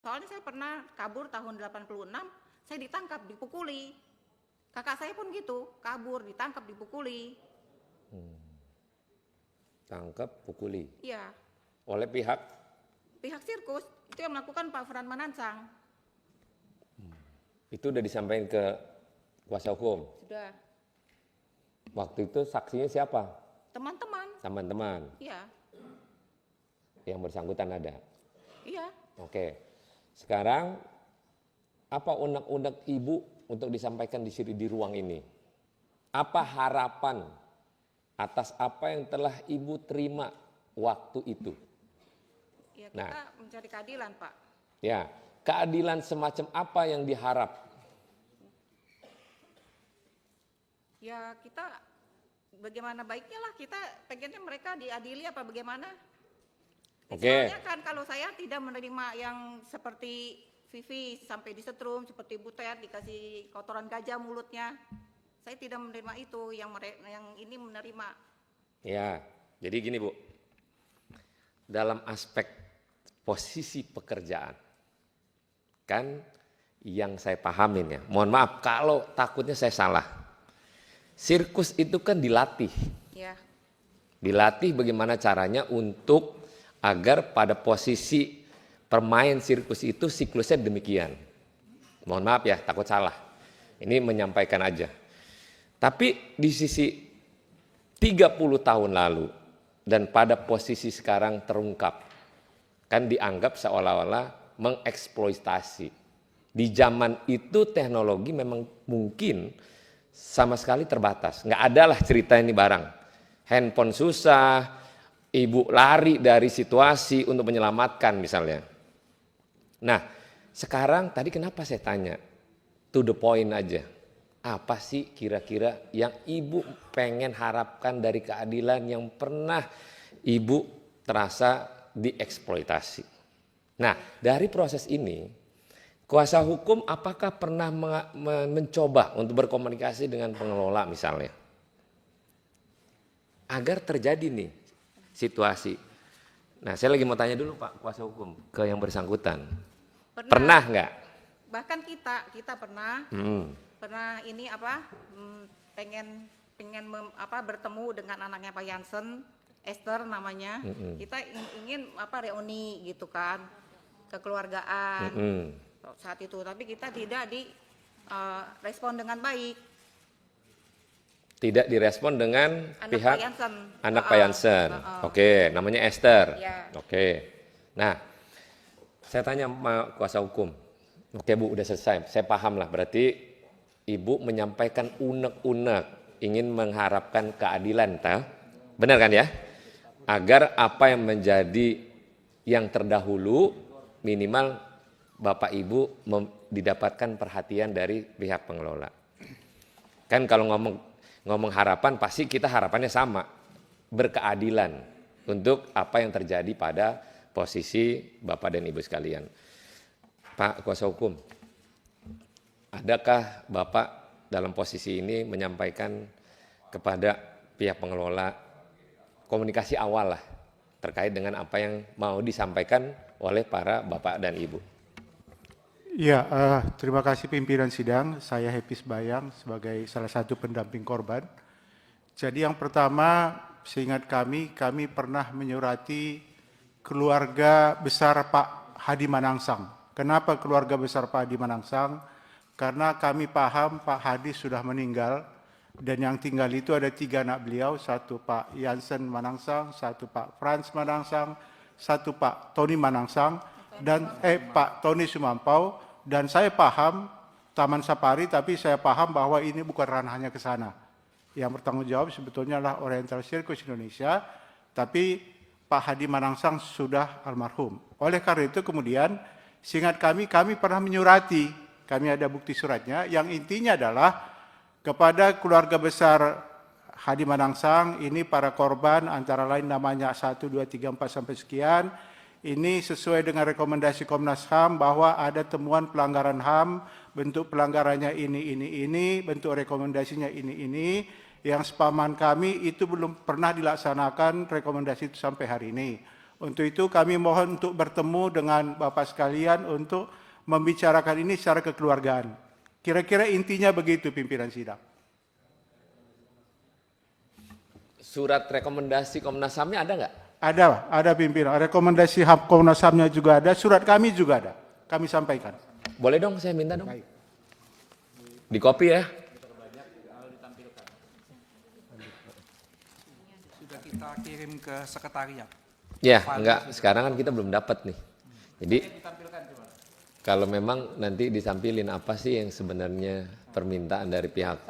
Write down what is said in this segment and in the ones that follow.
Soalnya saya pernah kabur tahun 86, saya ditangkap, dipukuli. Kakak saya pun gitu, kabur, ditangkap, dipukuli. Tangkap, pukuli. Iya. Oleh pihak Sirkus itu yang melakukan Pak Fran Manansang. itu udah disampaikan ke kuasa hukum. Sudah. Waktu itu saksinya siapa? Teman-teman. Teman-teman. Iya. Yang bersangkutan ada. Iya. Oke. Sekarang apa unek-unek ibu untuk disampaikan di sini di ruang ini? Apa harapan atas apa yang telah ibu terima waktu itu? Ya, kita Nah. mencari keadilan, Pak. Ya, keadilan semacam apa yang diharap? Ya, kita bagaimana baiknya lah, kita pengennya mereka diadili apa bagaimana? Oke. Soalnya kan kalau saya tidak menerima yang seperti Vivi sampai disetrum, seperti Butet dikasih kotoran gajah mulutnya. Saya tidak menerima itu, yang ini menerima. Ya, jadi gini Bu, dalam aspek posisi pekerjaan, kan yang saya pahamin ya, mohon maaf kalau takutnya saya salah, sirkus itu kan dilatih, Ya, dilatih bagaimana caranya untuk agar pada posisi permain sirkus itu siklusnya demikian. Mohon maaf ya, takut salah, ini menyampaikan aja. Tapi di sisi 30 tahun lalu dan pada posisi sekarang terungkap, kan dianggap seolah-olah mengeksploitasi. Di zaman itu teknologi memang mungkin sama sekali terbatas. Nggak ada lah cerita ini barang. Handphone susah, ibu lari dari situasi untuk menyelamatkan misalnya. Nah, sekarang tadi kenapa saya tanya? To the point aja. Apa sih kira-kira yang ibu pengen harapkan dari keadilan yang pernah ibu terasa dieksploitasi? Nah, dari proses ini, kuasa hukum apakah pernah mencoba untuk berkomunikasi dengan pengelola misalnya? Agar terjadi nih situasi. Nah, saya lagi mau tanya dulu Pak kuasa hukum ke yang bersangkutan. Pernah nggak? Bahkan kita pernah ini pengen bertemu dengan anaknya Pak Jansen, Esther namanya. Kita ingin reuni gitu kan, kekeluargaan saat itu, tapi kita tidak respon dengan baik. Tidak direspon dengan pihak anak Pak Jansen. Oke, namanya Esther. Ya. Oke. Nah, saya tanya sama kuasa hukum. Oke Bu, udah selesai. Saya paham lah, berarti Ibu menyampaikan unek-unek, ingin mengharapkan keadilan, tak? Benar kan ya? Agar apa yang menjadi yang terdahulu, minimal Bapak Ibu didapatkan perhatian dari pihak pengelola. Kan kalau ngomong harapan, pasti kita harapannya sama, berkeadilan untuk apa yang terjadi pada posisi Bapak dan Ibu sekalian. Pak kuasa hukum, adakah Bapak dalam posisi ini menyampaikan kepada pihak pengelola komunikasi awal lah terkait dengan apa yang mau disampaikan oleh para Bapak dan Ibu? Ya, terima kasih pimpinan sidang. Saya Happy Bayang sebagai salah satu pendamping korban. Jadi yang pertama, seingat kami pernah menyurati keluarga besar Pak Hadi Manansang. Kenapa keluarga besar Pak Hadi Manansang? Karena kami paham Pak Hadi sudah meninggal dan yang tinggal itu ada 3 anak beliau, satu Pak Jansen Manansang, satu Pak Frans Manansang, satu Pak Tony Manansang, dan Pak Tony Sumampau. Dan saya paham Taman Safari, tapi saya paham bahwa ini bukan ranahnya ke sana. Yang bertanggung jawab sebetulnya adalah Oriental Circus Indonesia, tapi Pak Hadi Manansang sudah almarhum. Oleh karena itu kemudian, seingat kami pernah menyurati, kami ada bukti suratnya, yang intinya adalah kepada keluarga besar Hadi Manansang, ini para korban antara lain namanya 1, 2, 3, 4 sampai sekian, ini sesuai dengan rekomendasi Komnas HAM bahwa ada temuan pelanggaran HAM, bentuk pelanggarannya ini, bentuk rekomendasinya ini, yang sepaman kami itu belum pernah dilaksanakan rekomendasi itu sampai hari ini. Untuk itu kami mohon untuk bertemu dengan Bapak sekalian untuk membicarakan ini secara kekeluargaan. Kira-kira intinya begitu pimpinan sidang. Surat rekomendasi Komnas HAM-nya ada nggak? Ada pimpinan. Rekomendasi Komnas HAM-nya juga ada, surat kami juga ada. Kami sampaikan. Boleh dong, saya minta dong. Baik. Di copy ya. Sudah kita kirim ke sekretariat. Ya, enggak. Sekarang kan kita belum dapat nih. Jadi kalau memang nanti disampilin apa sih yang sebenarnya permintaan dari pihak.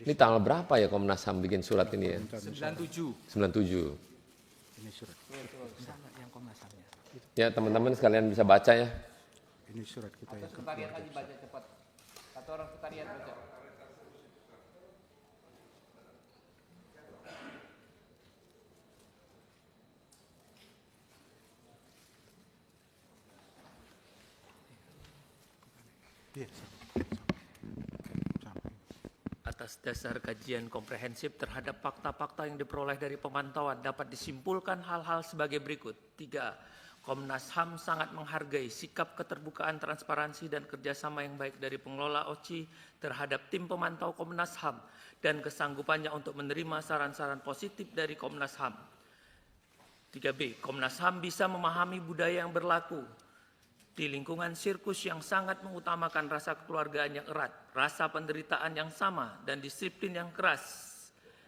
Ini tanggal berapa ya Komnas HAM bikin surat ini ya? 97. 97. Ini surat. Sama yang Komnas HAM-nya. Ya teman-teman sekalian bisa baca ya. Ini surat kita yang Sekretariat lagi baca cepat. Satu orang sekretariat baca. Iya. Atas dasar kajian komprehensif terhadap fakta-fakta yang diperoleh dari pemantauan dapat disimpulkan hal-hal sebagai berikut. 3. Komnas HAM sangat menghargai sikap keterbukaan, transparansi, dan kerjasama yang baik dari pengelola OCI terhadap tim pemantau Komnas HAM dan kesanggupannya untuk menerima saran-saran positif dari Komnas HAM. 3B. Komnas HAM bisa memahami budaya yang berlaku di lingkungan sirkus yang sangat mengutamakan rasa kekeluargaan yang erat, rasa penderitaan yang sama, dan disiplin yang keras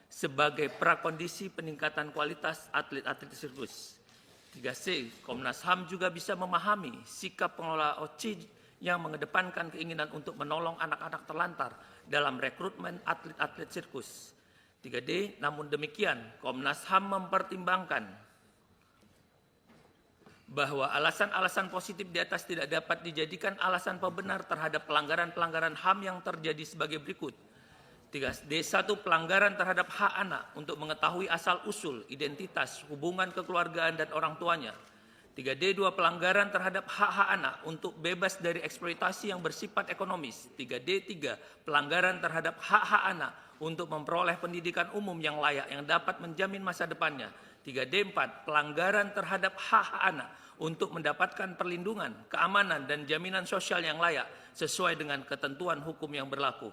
sebagai prakondisi peningkatan kualitas atlet-atlet sirkus. 3C. Komnas HAM juga bisa memahami sikap pengelola OCI yang mengedepankan keinginan untuk menolong anak-anak terlantar dalam rekrutmen atlet-atlet sirkus. 3D. Namun demikian, Komnas HAM mempertimbangkan bahwa alasan-alasan positif di atas tidak dapat dijadikan alasan pembenar terhadap pelanggaran-pelanggaran HAM yang terjadi sebagai berikut. 3D1. Pelanggaran terhadap hak anak untuk mengetahui asal-usul, identitas, hubungan kekeluargaan dan orang tuanya. 3D2. Pelanggaran terhadap hak-hak anak untuk bebas dari eksploitasi yang bersifat ekonomis. 3D3. Pelanggaran terhadap hak-hak anak untuk memperoleh pendidikan umum yang layak yang dapat menjamin masa depannya. 3D4. Pelanggaran terhadap hak-hak anak untuk mendapatkan perlindungan, keamanan, dan jaminan sosial yang layak sesuai dengan ketentuan hukum yang berlaku.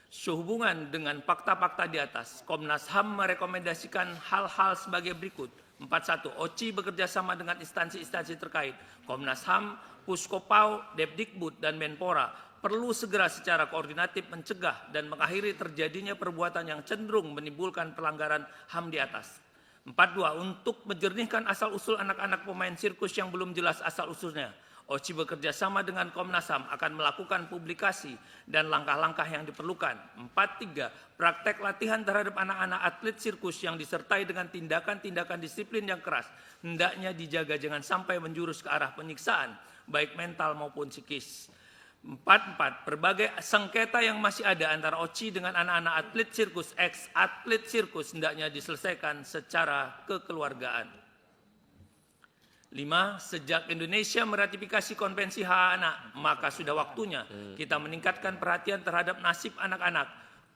Sehubungan dengan fakta-fakta di atas, Komnas HAM merekomendasikan hal-hal sebagai berikut. 41. OCI bekerjasama dengan instansi-instansi terkait, Komnas HAM, Puskopau, Depdikbud, dan Menpora perlu segera secara koordinatif mencegah dan mengakhiri terjadinya perbuatan yang cenderung menimbulkan pelanggaran HAM di atas. 42. Untuk menjernihkan asal-usul anak-anak pemain sirkus yang belum jelas asal-usulnya, OCI bekerja sama dengan Komnas HAM akan melakukan publikasi dan langkah-langkah yang diperlukan. 43. Praktek latihan terhadap anak-anak atlet sirkus yang disertai dengan tindakan-tindakan disiplin yang keras hendaknya dijaga jangan sampai menjurus ke arah penyiksaan, baik mental maupun psikis. 44. Berbagai sengketa yang masih ada antara OCI dengan anak-anak atlet sirkus, ex-atlet sirkus hendaknya diselesaikan secara kekeluargaan. 5. Sejak Indonesia meratifikasi Konvensi Hak Anak, maka sudah waktunya kita meningkatkan perhatian terhadap nasib anak-anak.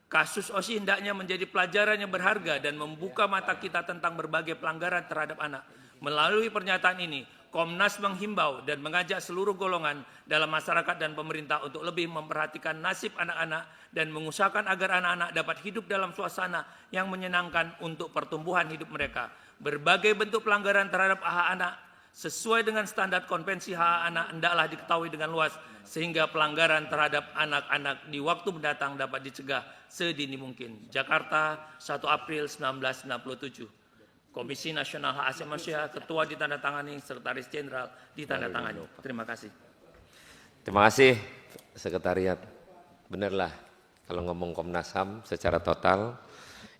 Kasus OCI hendaknya menjadi pelajaran yang berharga dan membuka mata kita tentang berbagai pelanggaran terhadap anak. Melalui pernyataan ini, Komnas menghimbau dan mengajak seluruh golongan dalam masyarakat dan pemerintah untuk lebih memperhatikan nasib anak-anak dan mengusahakan agar anak-anak dapat hidup dalam suasana yang menyenangkan untuk pertumbuhan hidup mereka. Berbagai bentuk pelanggaran terhadap hak anak sesuai dengan standar Konvensi Hak Anak hendaklah diketahui dengan luas sehingga pelanggaran terhadap anak-anak di waktu mendatang dapat dicegah sedini mungkin. Jakarta, 1 April 1997. Komisi Nasional Hak Asasi Manusia, Ketua ditandatangani, Sekretaris Jenderal ditandatangani. Terima kasih. Terima kasih Sekretariat. Benarlah kalau ngomong Komnas HAM secara total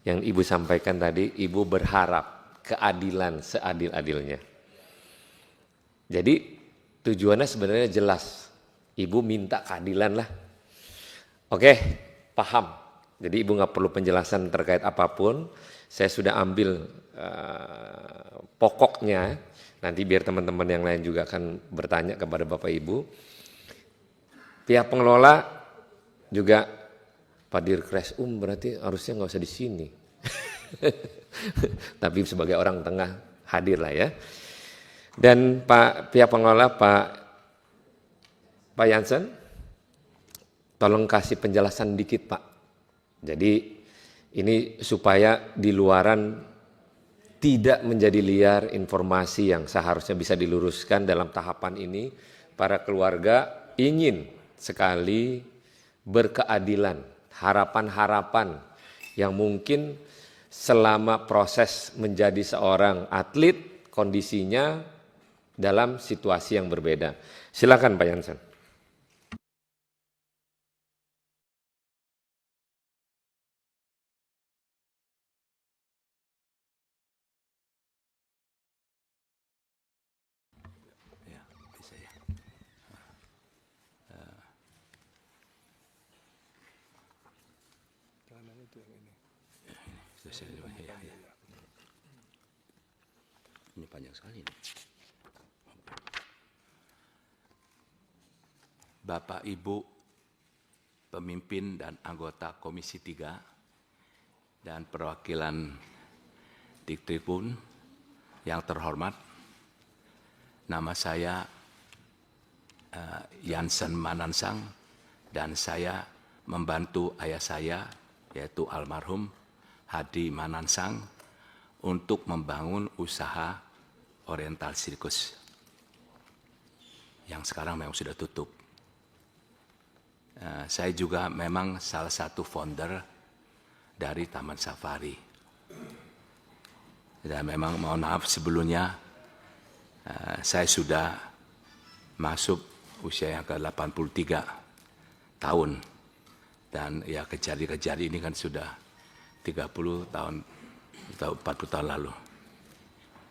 yang Ibu sampaikan tadi, Ibu berharap keadilan seadil-adilnya. Jadi tujuannya sebenarnya jelas. Ibu minta keadilan lah. Oke, paham. Jadi Ibu nggak perlu penjelasan terkait apapun. Saya sudah ambil pokoknya. Nanti biar teman-teman yang lain juga akan bertanya kepada Bapak Ibu. Pihak pengelola juga Pak Dirkres berarti harusnya nggak usah di sini. Tapi sebagai orang tengah hadir lah ya. Dan pihak pengelola Pak Jansen, tolong kasih penjelasan dikit Pak. Jadi ini supaya di luaran tidak menjadi liar informasi yang seharusnya bisa diluruskan dalam tahapan ini. Para keluarga ingin sekali berkeadilan, harapan-harapan yang mungkin selama proses menjadi seorang atlet kondisinya dalam situasi yang berbeda. Silakan Pak Jansen. Ini panjang sekali nih. Bapak, Ibu, pemimpin dan anggota Komisi 3 dan perwakilan Diktribun yang terhormat, nama saya Jansen Manansang dan saya membantu ayah saya yaitu almarhum Hadi Manansang untuk membangun usaha Oriental Sirkus yang sekarang memang sudah tutup. Saya juga memang salah satu founder dari Taman Safari. Dan memang mohon maaf sebelumnya saya sudah masuk usia yang ke-83 tahun. Dan ya kejadian-kejadian ini kan sudah 30 tahun atau 40 tahun lalu.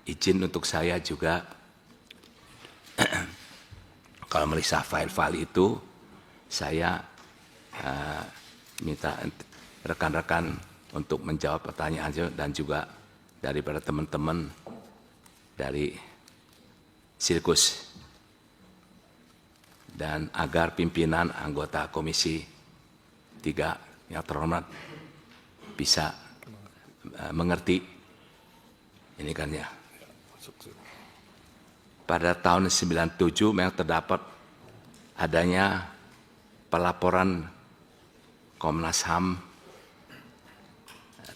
Izin untuk saya juga kalau melihat file-file itu saya minta rekan-rekan untuk menjawab pertanyaan dan juga daripada teman-teman dari sirkus dan agar pimpinan anggota Komisi 3 yang terhormat bisa mengerti ini kan ya. Pada tahun 97 memang terdapat adanya pelaporan Komnas HAM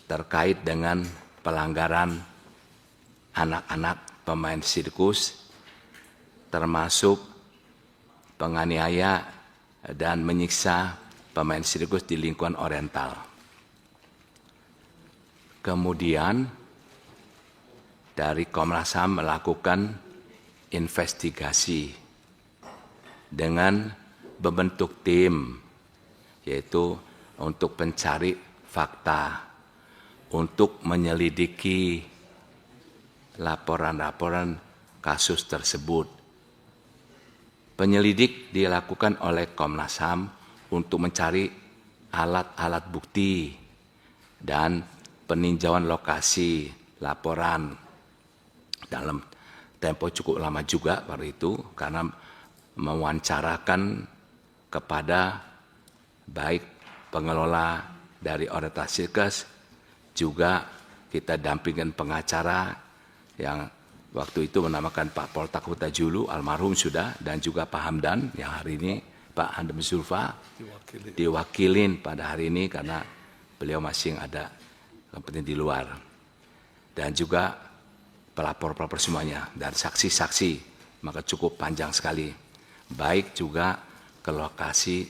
terkait dengan pelanggaran anak-anak pemain sirkus termasuk penganiaya dan menyiksa pemain sirkus di lingkungan Oriental. Kemudian dari Komnas HAM melakukan investigasi dengan membentuk tim, yaitu untuk pencari fakta, untuk menyelidiki laporan-laporan kasus tersebut. Penyelidik dilakukan oleh Komnas HAM untuk mencari alat-alat bukti dan peninjauan lokasi laporan dalam tempo cukup lama juga pada itu karena mewawancarakan kepada baik pengelola dari Oriental Sirkus juga kita dampingkan pengacara yang waktu itu menamakan Pak Poltak Hutajulu almarhum sudah dan juga Pak Hamdan yang hari ini Pak Handem Zulfa diwakilin pada hari ini karena beliau masih ada kepentingan di luar dan juga pelapor-pelapor semuanya dan saksi-saksi maka cukup panjang sekali baik juga ke lokasi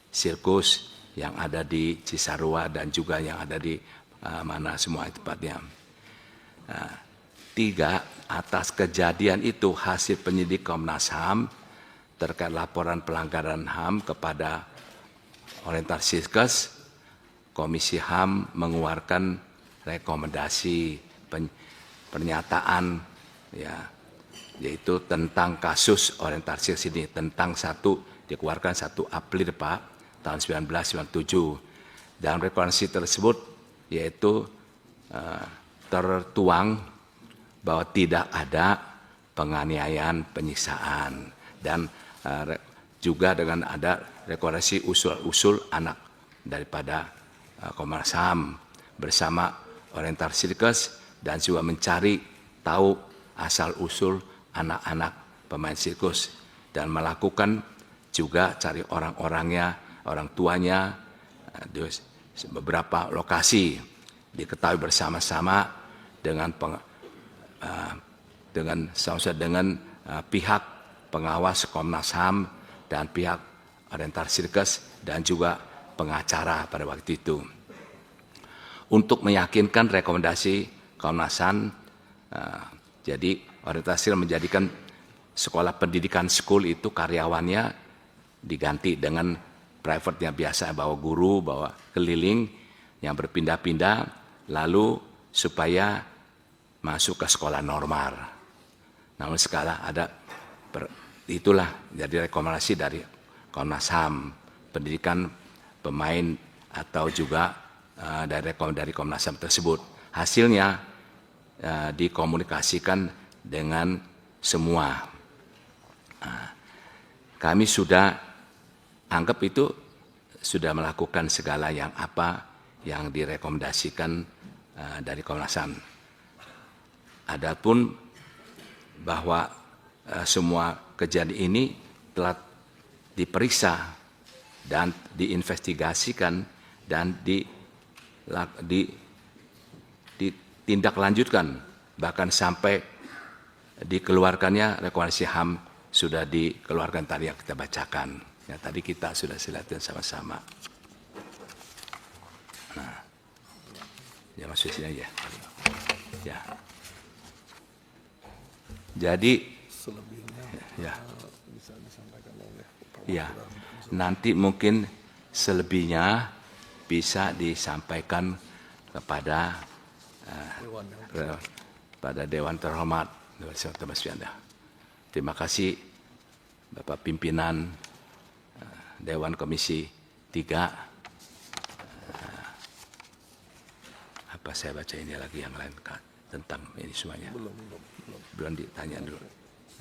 sirkus yang ada di Cisarua dan juga yang ada di mana semua tempatnya. 3. Atas kejadian itu hasil penyidik Komnas HAM terkait laporan pelanggaran HAM kepada Oriental Sirkus, Komisi HAM mengeluarkan rekomendasi pernyataan ya yaitu tentang kasus Oriental Sirkus ini tentang dikeluarkan 1 April Pak tahun 1997 Dalam rekomendasi tersebut yaitu tertuang bahwa tidak ada penganiayaan, penyiksaan, dan juga dengan ada rekomendasi usul-usul anak daripada Komnas HAM bersama Oriental Sirkus dan juga mencari tahu asal-usul anak-anak pemain sirkus dan melakukan juga cari orang-orangnya, orang tuanya di beberapa lokasi, diketahui bersama-sama dengan pihak pengawas Komnas HAM dan pihak Oriental Sirkus dan juga pengacara pada waktu itu. Untuk meyakinkan rekomendasi Komnas HAM, jadi Oriental Sirkus menjadikan sekolah pendidikan school itu karyawannya diganti dengan private yang biasa, bawa guru, bawa keliling yang berpindah-pindah, lalu supaya masuk ke sekolah normal. Namun sekarang ada itulah jadi rekomendasi dari Komnas HAM, pendidikan pemain atau juga dari Komnas HAM tersebut. Hasilnya dikomunikasikan dengan semua. Kami sudah anggap itu sudah melakukan segala yang apa yang direkomendasikan dari Komnas HAM. Adapun bahwa semua kejadian ini telah diperiksa dan diinvestigasikan dan ditindaklanjutkan, bahkan sampai dikeluarkannya rekomendasi HAM sudah dikeluarkan tadi yang kita bacakan. Ya, tadi kita sudah lihatkan sama-sama. Nah, ya masuk sini aja. Ya. Jadi, ya, ya, nanti mungkin selebihnya bisa disampaikan kepada pada Dewan Terhormat. Terima kasih Bapak Pimpinan Dewan Komisi 3. Apa saya baca ini lagi yang lain tentang ini semuanya? Belum ditanya dulu.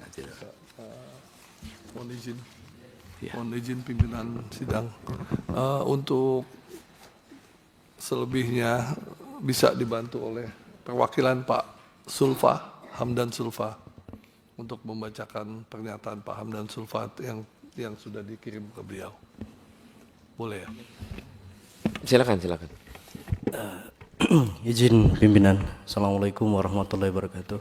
Nanti dulu. Mohon izin pimpinan sidang. Untuk selebihnya bisa dibantu oleh perwakilan Pak Sulfa, Hamdan Sulfa, untuk membacakan pernyataan Pak Hamdan Sulfa yang sudah dikirim ke beliau. Boleh ya? Silakan. Izin pimpinan. Assalamualaikum warahmatullahi wabarakatuh.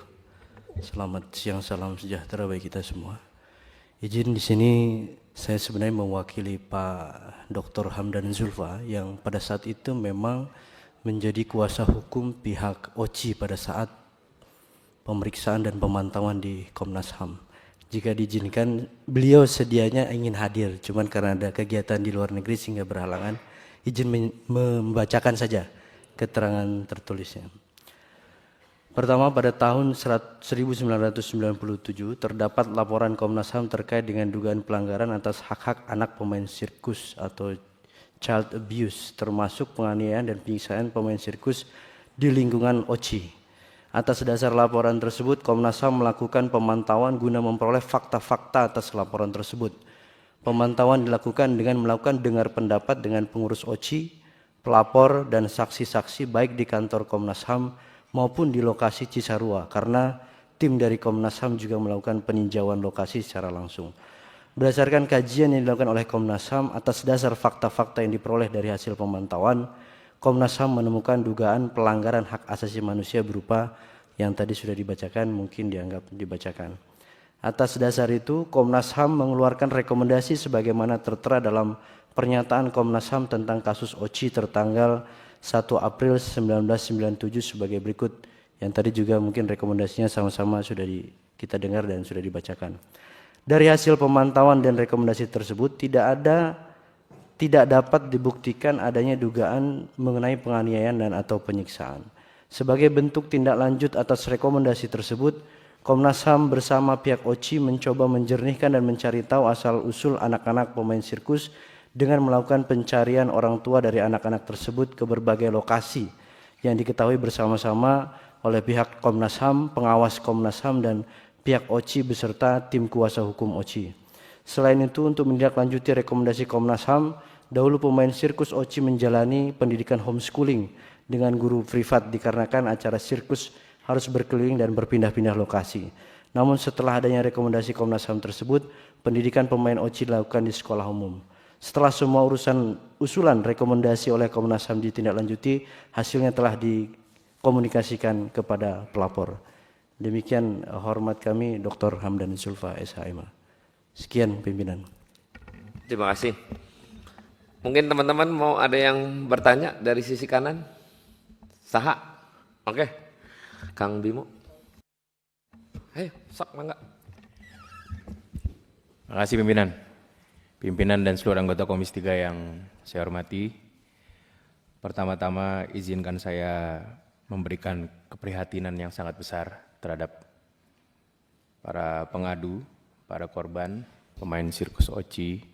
Selamat siang, salam sejahtera bagi kita semua. Izin di sini saya sebenarnya mewakili Pak Dr. Hamdan Zulfa yang pada saat itu memang menjadi kuasa hukum pihak OCI pada saat pemeriksaan dan pemantauan di Komnas HAM. Jika diizinkan, beliau sedianya ingin hadir, cuman karena ada kegiatan di luar negeri sehingga berhalangan. Izin membacakan saja keterangan tertulisnya. Pertama, pada tahun 1997 terdapat laporan Komnas HAM terkait dengan dugaan pelanggaran atas hak-hak anak pemain sirkus atau child abuse, termasuk penganiayaan dan penyiksaan pemain sirkus di lingkungan OCI. Atas dasar laporan tersebut, Komnas HAM melakukan pemantauan guna memperoleh fakta-fakta atas laporan tersebut. Pemantauan dilakukan dengan melakukan dengar pendapat dengan pengurus OCI, pelapor, dan saksi-saksi baik di kantor Komnas HAM maupun di lokasi Cisarua, karena tim dari Komnas HAM juga melakukan peninjauan lokasi secara langsung. Berdasarkan kajian yang dilakukan oleh Komnas HAM, atas dasar fakta-fakta yang diperoleh dari hasil pemantauan, Komnas HAM menemukan dugaan pelanggaran hak asasi manusia berupa yang tadi sudah dibacakan, mungkin dianggap dibacakan. Atas dasar itu, Komnas HAM mengeluarkan rekomendasi sebagaimana tertera dalam pernyataan Komnas HAM tentang kasus OCI tertanggal 1 April 1997 sebagai berikut, yang tadi juga mungkin rekomendasinya sama-sama sudah kita dengar dan sudah dibacakan. Dari hasil pemantauan dan rekomendasi tersebut tidak dapat dibuktikan adanya dugaan mengenai penganiayaan dan atau penyiksaan. Sebagai bentuk tindak lanjut atas rekomendasi tersebut, Komnas HAM bersama pihak OCI mencoba menjernihkan dan mencari tahu asal-usul anak-anak pemain sirkus dengan melakukan pencarian orang tua dari anak-anak tersebut ke berbagai lokasi yang diketahui bersama-sama oleh pihak Komnas HAM, pengawas Komnas HAM, dan pihak OCI beserta tim kuasa hukum OCI. Selain itu, untuk menindaklanjuti rekomendasi Komnas HAM, dahulu pemain sirkus OCI menjalani pendidikan homeschooling dengan guru privat dikarenakan acara sirkus harus berkeliling dan berpindah-pindah lokasi. Namun setelah adanya rekomendasi Komnas HAM tersebut, pendidikan pemain OCI dilakukan di sekolah umum. Setelah semua usulan rekomendasi oleh Komnas HAM ditindaklanjuti, hasilnya telah dikomunikasikan kepada pelapor. Demikian hormat kami Dr. Hamdan Zulfa, SHMA. Sekian pimpinan. Terima kasih. Mungkin teman-teman mau ada yang bertanya dari sisi kanan? Saha? Oke. Kang Bimo. Ayo, sok mangga. Terima kasih pimpinan. Pimpinan dan seluruh anggota Komisi 3 yang saya hormati. Pertama-tama izinkan saya memberikan keprihatinan yang sangat besar terhadap para pengadu, para korban, pemain sirkus OCI,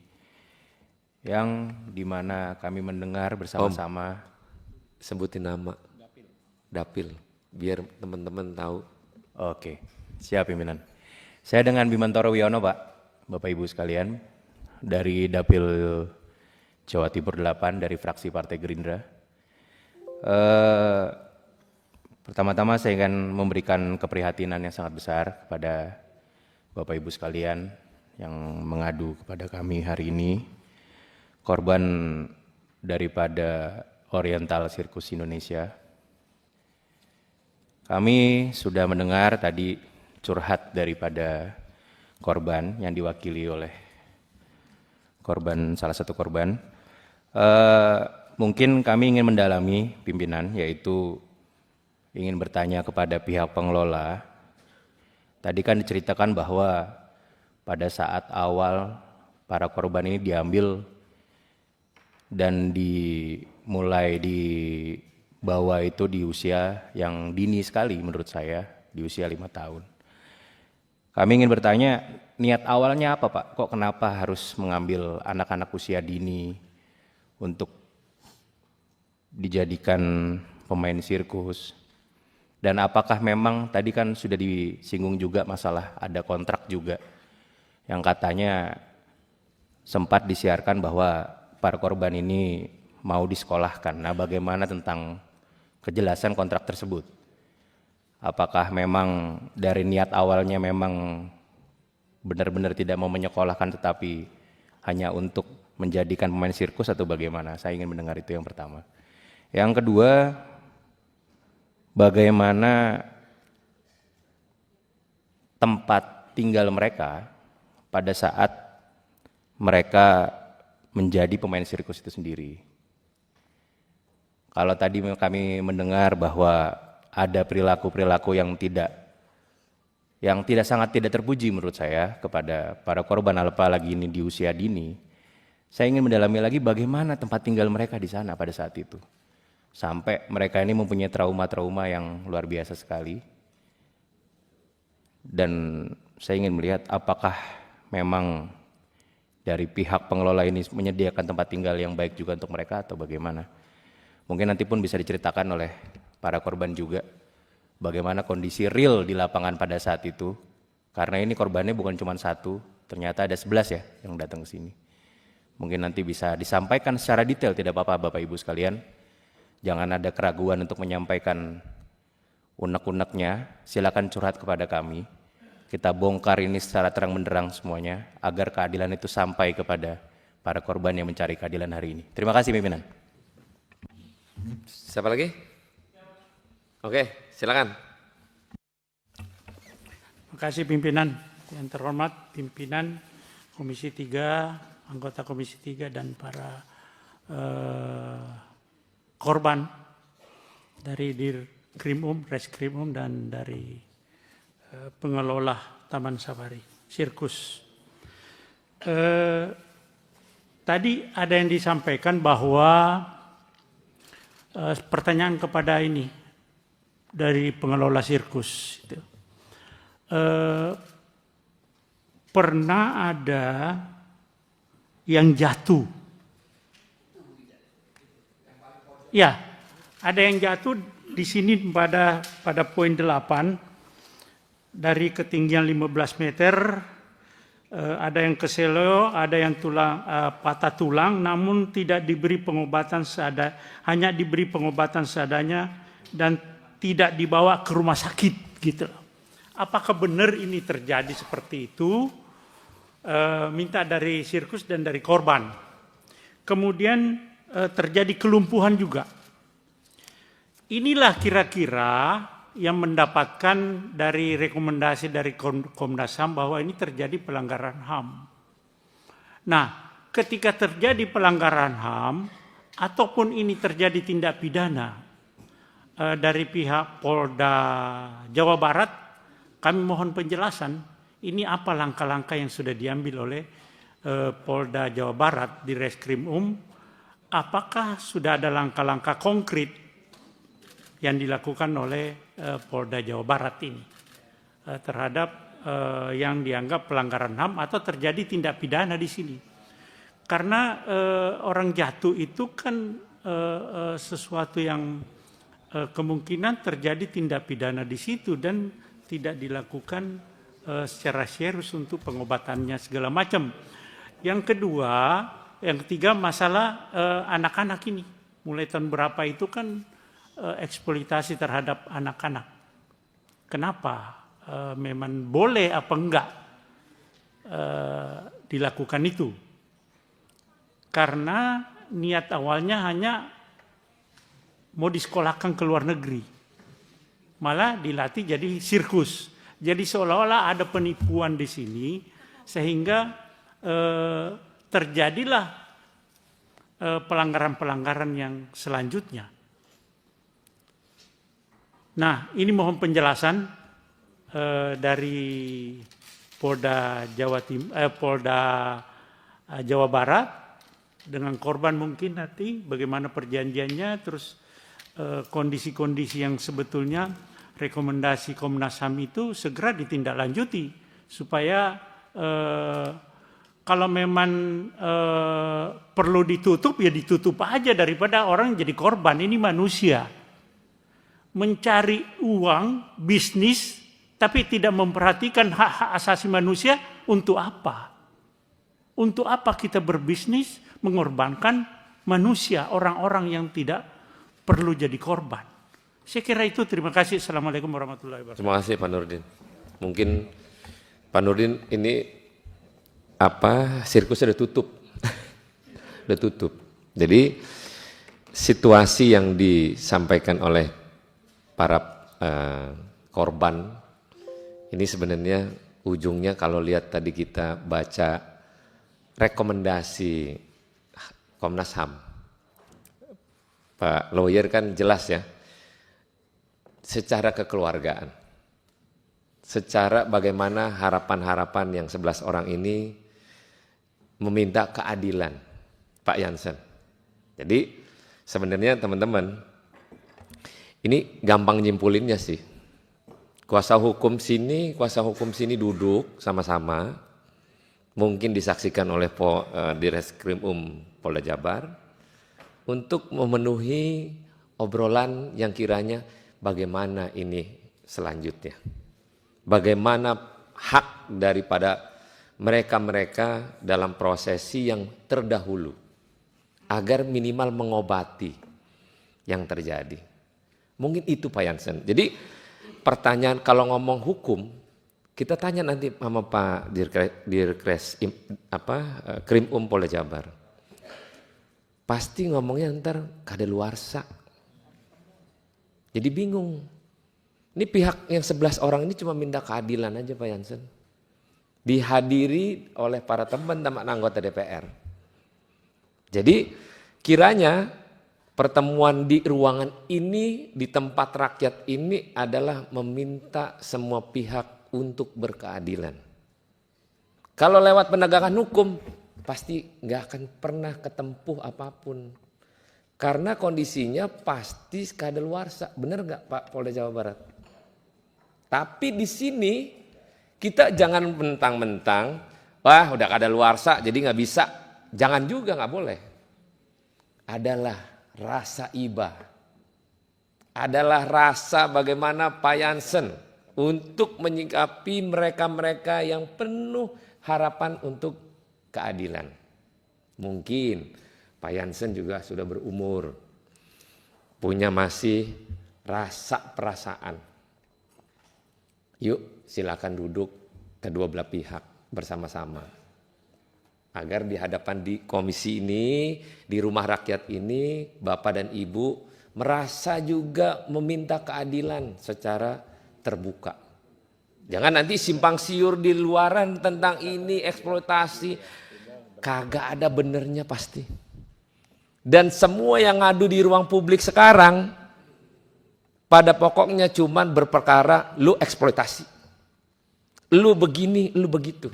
yang dimana kami mendengar bersama-sama. Sebutin nama. Dapil. Biar teman-teman tahu. Oke, siap pimpinan. Saya dengan Bimantoro Wiono, Pak, Bapak Ibu sekalian, dari Dapil Jawa Timur 8 dari fraksi Partai Gerindra. Pertama-tama saya ingin memberikan keprihatinan yang sangat besar kepada Bapak Ibu sekalian yang mengadu kepada kami hari ini, korban daripada Oriental Sirkus Indonesia. Kami sudah mendengar tadi curhat daripada korban yang diwakili oleh korban, salah satu korban. Mungkin kami ingin mendalami pimpinan, yaitu ingin bertanya kepada pihak pengelola. Tadi kan diceritakan bahwa pada saat awal para korban ini diambil dan dimulai dibawa itu di usia yang dini sekali menurut saya, di usia 5 tahun. Kami ingin bertanya, niat awalnya apa Pak? Kok kenapa harus mengambil anak-anak usia dini untuk dijadikan pemain sirkus? Dan apakah memang tadi kan sudah disinggung juga masalah ada kontrak juga yang katanya sempat disiarkan bahwa para korban ini mau disekolahkan. Nah, bagaimana tentang kejelasan kontrak tersebut? Apakah memang dari niat awalnya memang benar-benar tidak mau menyekolahkan tetapi hanya untuk menjadikan pemain sirkus atau bagaimana? Saya ingin mendengar itu yang pertama. Yang kedua, bagaimana tempat tinggal mereka pada saat mereka menjadi pemain sirkus itu sendiri. Kalau tadi kami mendengar bahwa ada perilaku-perilaku yang sangat tidak terpuji menurut saya kepada para korban, apalagi ini di usia dini. Saya ingin mendalami lagi bagaimana tempat tinggal mereka di sana pada saat itu. Sampai mereka ini mempunyai trauma-trauma yang luar biasa sekali. Dan saya ingin melihat apakah memang dari pihak pengelola ini menyediakan tempat tinggal yang baik juga untuk mereka atau bagaimana. Mungkin nanti pun bisa diceritakan oleh para korban juga bagaimana kondisi real di lapangan pada saat itu. Karena ini korbannya bukan cuma satu, ternyata ada 11 ya yang datang ke sini. Mungkin nanti bisa disampaikan secara detail, tidak apa-apa Bapak Ibu sekalian. Jangan ada keraguan untuk menyampaikan unek-uneknya, silakan curhat kepada kami. Kita bongkar ini secara terang benderang semuanya, agar keadilan itu sampai kepada para korban yang mencari keadilan hari ini. Terima kasih pimpinan. Siapa lagi? Oke, silakan. Terima kasih pimpinan. Yang terhormat pimpinan Komisi 3, anggota Komisi 3 dan para korban dari Dirkrimum, Reskrimum dan dari pengelola Taman Safari Sirkus. Tadi ada yang disampaikan bahwa pertanyaan kepada ini dari pengelola sirkus. Pernah ada yang jatuh Ya, ada yang jatuh di sini pada poin 8 dari ketinggian 15 meter. Ada yang keseleo, ada yang patah tulang, namun tidak diberi pengobatan hanya diberi pengobatan seadanya dan tidak dibawa ke rumah sakit, gitu. Apakah benar ini terjadi seperti itu? Minta dari sirkus dan dari korban. Kemudian terjadi kelumpuhan juga. Inilah kira-kira yang mendapatkan dari rekomendasi dari Komnas HAM bahwa ini terjadi pelanggaran HAM. Nah, ketika terjadi pelanggaran HAM, ataupun ini terjadi tindak pidana dari pihak Polda Jawa Barat, kami mohon penjelasan, ini apa langkah-langkah yang sudah diambil oleh Polda Jawa Barat di Reskrim apakah sudah ada langkah-langkah konkret yang dilakukan oleh Polda Jawa Barat ini terhadap yang dianggap pelanggaran HAM atau terjadi tindak pidana di sini. Karena orang jatuh itu kan sesuatu yang kemungkinan terjadi tindak pidana di situ dan tidak dilakukan secara serius untuk pengobatannya segala macam. Yang ketiga masalah anak-anak ini. Mulai tahun berapa itu kan eksploitasi terhadap anak-anak. Kenapa? Memang boleh apa enggak dilakukan itu? Karena niat awalnya hanya mau disekolahkan ke luar negeri. Malah dilatih jadi sirkus. Jadi seolah-olah ada penipuan di sini sehingga terjadilah pelanggaran-pelanggaran yang selanjutnya. Nah, ini mohon penjelasan dari Polda Jawa Barat dengan korban mungkin nanti bagaimana perjanjiannya, terus kondisi-kondisi yang sebetulnya rekomendasi Komnas HAM itu segera ditindaklanjuti supaya kalau memang perlu ditutup ya ditutup aja daripada orang jadi korban. Ini manusia mencari uang, bisnis, tapi tidak memperhatikan hak-hak asasi manusia. Untuk apa? Untuk apa kita berbisnis mengorbankan manusia, orang-orang yang tidak perlu jadi korban? Saya kira itu. Terima kasih. Assalamualaikum warahmatullahi wabarakatuh. Terima kasih Pak Nurdin. Mungkin Pak Nurdin ini sirkusnya udah tutup. Udah tutup. Jadi situasi yang disampaikan oleh para korban ini sebenarnya ujungnya kalau lihat tadi kita baca rekomendasi Komnas HAM, Pak lawyer kan jelas ya, secara kekeluargaan, secara bagaimana harapan-harapan yang 11 orang ini meminta keadilan, Pak Jansen. Jadi sebenarnya teman-teman, ini gampang nyimpulinnya sih. Kuasa hukum sini duduk sama-sama, mungkin disaksikan oleh di Reskrim Polda Jabar, untuk memenuhi obrolan yang kiranya bagaimana ini selanjutnya. Bagaimana hak daripada mereka-mereka dalam prosesi yang terdahulu, agar minimal mengobati yang terjadi. Mungkin itu Pak Jansen. Jadi pertanyaan kalau ngomong hukum, kita tanya nanti sama Pak Krim Polda Jabar. Pasti ngomongnya ntar kadaluarsa. Jadi bingung. Ini pihak yang 11 orang ini cuma minta keadilan aja Pak Jansen. Dihadiri oleh para teman-teman anggota DPR. Jadi kiranya pertemuan di ruangan ini, di tempat rakyat ini adalah meminta semua pihak untuk berkeadilan. Kalau lewat penegakan hukum, pasti nggak akan pernah ketempuh apapun. Karena kondisinya pasti kadaluarsa. Benar nggak Pak Polda Jawa Barat? Tapi di sini kita jangan mentang-mentang, wah udah kadaluarsa jadi nggak bisa. Jangan juga, nggak boleh. Adalah rasa iba. Adalah rasa bagaimana Pak Jansen untuk menyikapi mereka-mereka yang penuh harapan untuk keadilan. Mungkin Pak Jansen juga sudah berumur, punya masih rasa perasaan. Yuk silakan duduk kedua belah pihak bersama-sama. Agar di hadapan di komisi ini, di rumah rakyat ini, Bapak dan Ibu merasa juga meminta keadilan secara terbuka. Jangan nanti simpang siur di luaran tentang ini, eksploitasi. Kagak ada benernya pasti. Dan semua yang ngadu di ruang publik sekarang, pada pokoknya cuman berperkara lu eksploitasi. Lu begini, lu begitu.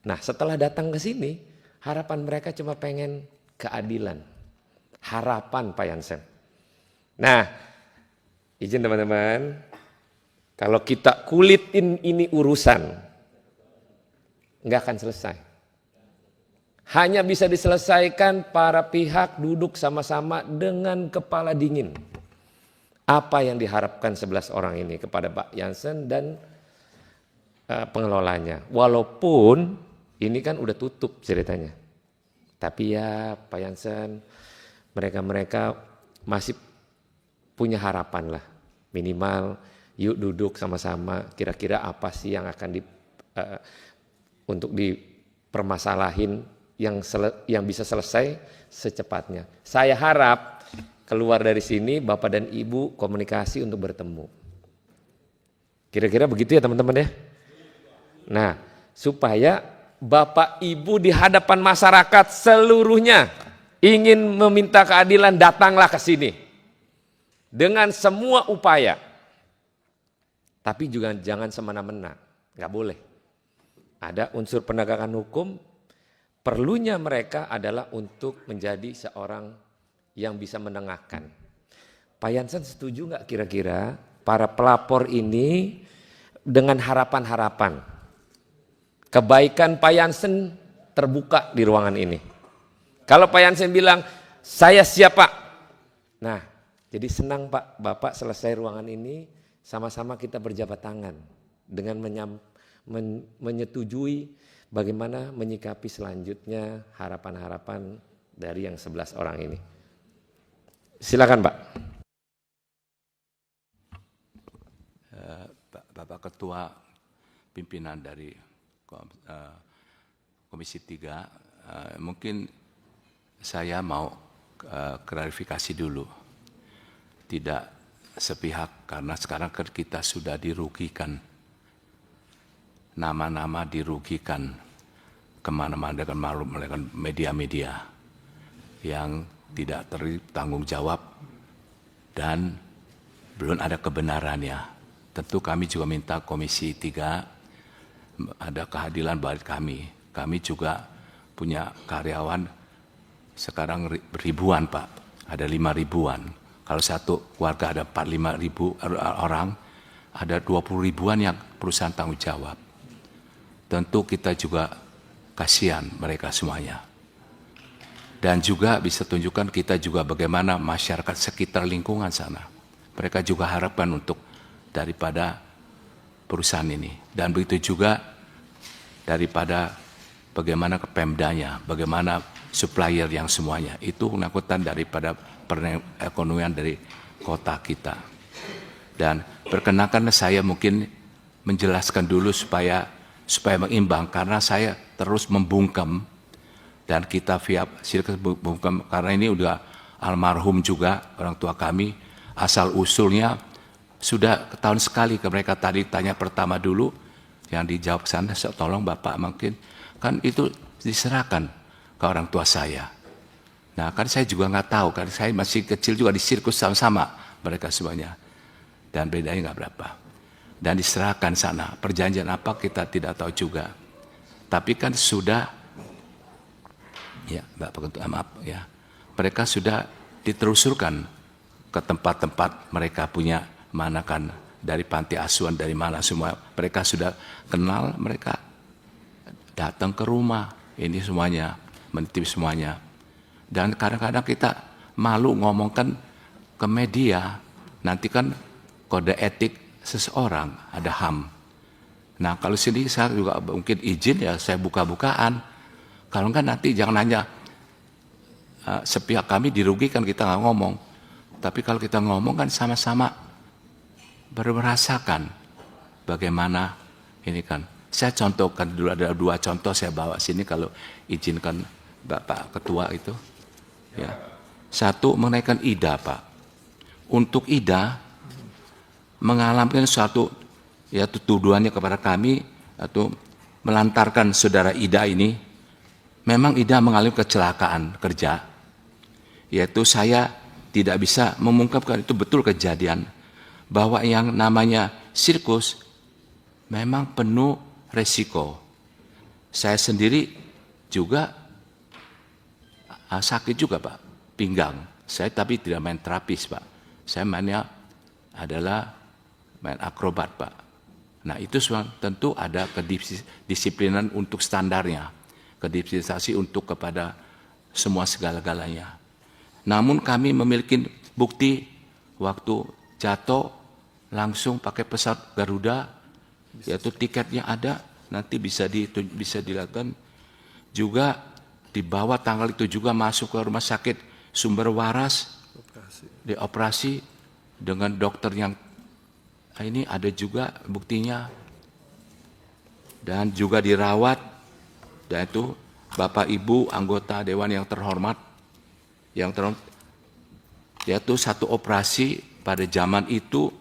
Nah setelah datang ke sini, harapan mereka cuma pengen keadilan. Harapan Pak Jansen. Nah, izin teman-teman, kalau kita kulitin ini urusan, nggak akan selesai. Hanya bisa diselesaikan para pihak duduk sama-sama dengan kepala dingin. Apa yang diharapkan 11 orang ini kepada Pak Jansen dan pengelolanya. Walaupun ini kan udah tutup ceritanya. Tapi ya Pak Jansen, mereka-mereka masih punya harapan lah, minimal yuk duduk sama-sama, kira-kira apa sih yang akan untuk dipermasalahin yang bisa selesai secepatnya. Saya harap keluar dari sini Bapak dan Ibu komunikasi untuk bertemu. Kira-kira begitu ya teman-teman ya. Nah, supaya Bapak Ibu di hadapan masyarakat seluruhnya ingin meminta keadilan, datanglah ke sini. Dengan semua upaya. Tapi juga jangan semena-mena, nggak boleh. Ada unsur penegakan hukum, perlunya mereka adalah untuk menjadi seorang yang bisa menengahkan. Pak Jansen setuju nggak kira-kira para pelapor ini dengan harapan-harapan? Kebaikan Pak Jansen terbuka di ruangan ini. Kalau Pak Jansen bilang, saya siap Pak. Nah, jadi senang Pak, Bapak selesai ruangan ini, sama-sama kita berjabat tangan dengan menyetujui bagaimana menyikapi selanjutnya harapan-harapan dari yang 11 orang ini. Silakan Pak. Bapak Ketua Pimpinan dari Komisi 3, mungkin saya mau klarifikasi dulu. Tidak sepihak karena sekarang kita sudah dirugikan. Nama-nama dirugikan kemana-mana dengan malu melakukan media-media yang tidak bertanggung jawab dan belum ada kebenarannya. Tentu kami juga minta Komisi 3 ada keadilan bagi kami. Kami juga punya karyawan sekarang ribuan Pak, ada 5 ribuan. Kalau satu keluarga ada 45 ribu orang, ada 20 ribuan yang perusahaan tanggung jawab. Tentu kita juga kasihan mereka semuanya. Dan juga bisa tunjukkan kita juga bagaimana masyarakat sekitar lingkungan sana. Mereka juga harapkan untuk daripada perusahaan ini. Dan begitu juga daripada bagaimana ke Pemdanya, bagaimana supplier yang semuanya. Itu penangkutan daripada perekonomian dari kota kita. Dan perkenankan saya mungkin menjelaskan dulu supaya mengimbang, karena saya terus membungkam dan kita via sirkus membungkam, karena ini udah almarhum juga orang tua kami, asal usulnya sudah tahun sekali ke mereka tadi tanya pertama dulu, yang dijawab sana, tolong Bapak mungkin, kan itu diserahkan ke orang tua saya. Nah kan saya juga nggak tahu, kan saya masih kecil juga di sirkus sama-sama mereka semuanya. Dan bedanya nggak berapa. Dan diserahkan sana, perjanjian apa kita tidak tahu juga. Tapi kan sudah, ya Bapak Ketua, maaf ya, mereka sudah ditelusurkan ke tempat-tempat mereka punya, mana kan dari panti asuhan, dari mana semua. Mereka sudah kenal, mereka datang ke rumah, ini semuanya, menitip semuanya. Dan kadang-kadang kita malu ngomongkan ke media, nanti kan kode etik seseorang, ada HAM. Nah kalau sini saya juga mungkin izin ya saya buka-bukaan. Kalau enggak nanti jangan hanya sepihak kami dirugikan kita nggak ngomong. Tapi kalau kita ngomong kan sama-sama merasakan bagaimana ini kan. Saya contohkan dulu, ada 2 contoh saya bawa sini kalau izinkan Bapak Ketua itu. Ya. 1 menaikkan IDA Pak. Untuk IDA mengalami suatu yaitu tuduhannya kepada kami atau melantarkan saudara Ida ini, memang Ida mengalami kecelakaan kerja, yaitu saya tidak bisa mengungkapkan itu betul kejadian, bahwa yang namanya sirkus memang penuh resiko. Saya sendiri juga sakit juga Pak, pinggang. Saya tapi tidak main terapis Pak, saya mainnya adalah main akrobat Pak. Nah itu tentu ada kedisiplinan untuk standarnya, kedisiplinan untuk kepada semua segala-galanya. Namun kami memiliki bukti waktu jatuh langsung pakai pesawat Garuda, yaitu tiketnya ada, nanti bisa dilakukan. Juga dibawa tanggal itu juga masuk ke rumah sakit Sumber Waras, dioperasi dengan dokter yang ini ada juga buktinya, dan juga dirawat, dan itu Bapak Ibu anggota Dewan yang terhormat, yaitu 1 operasi pada zaman itu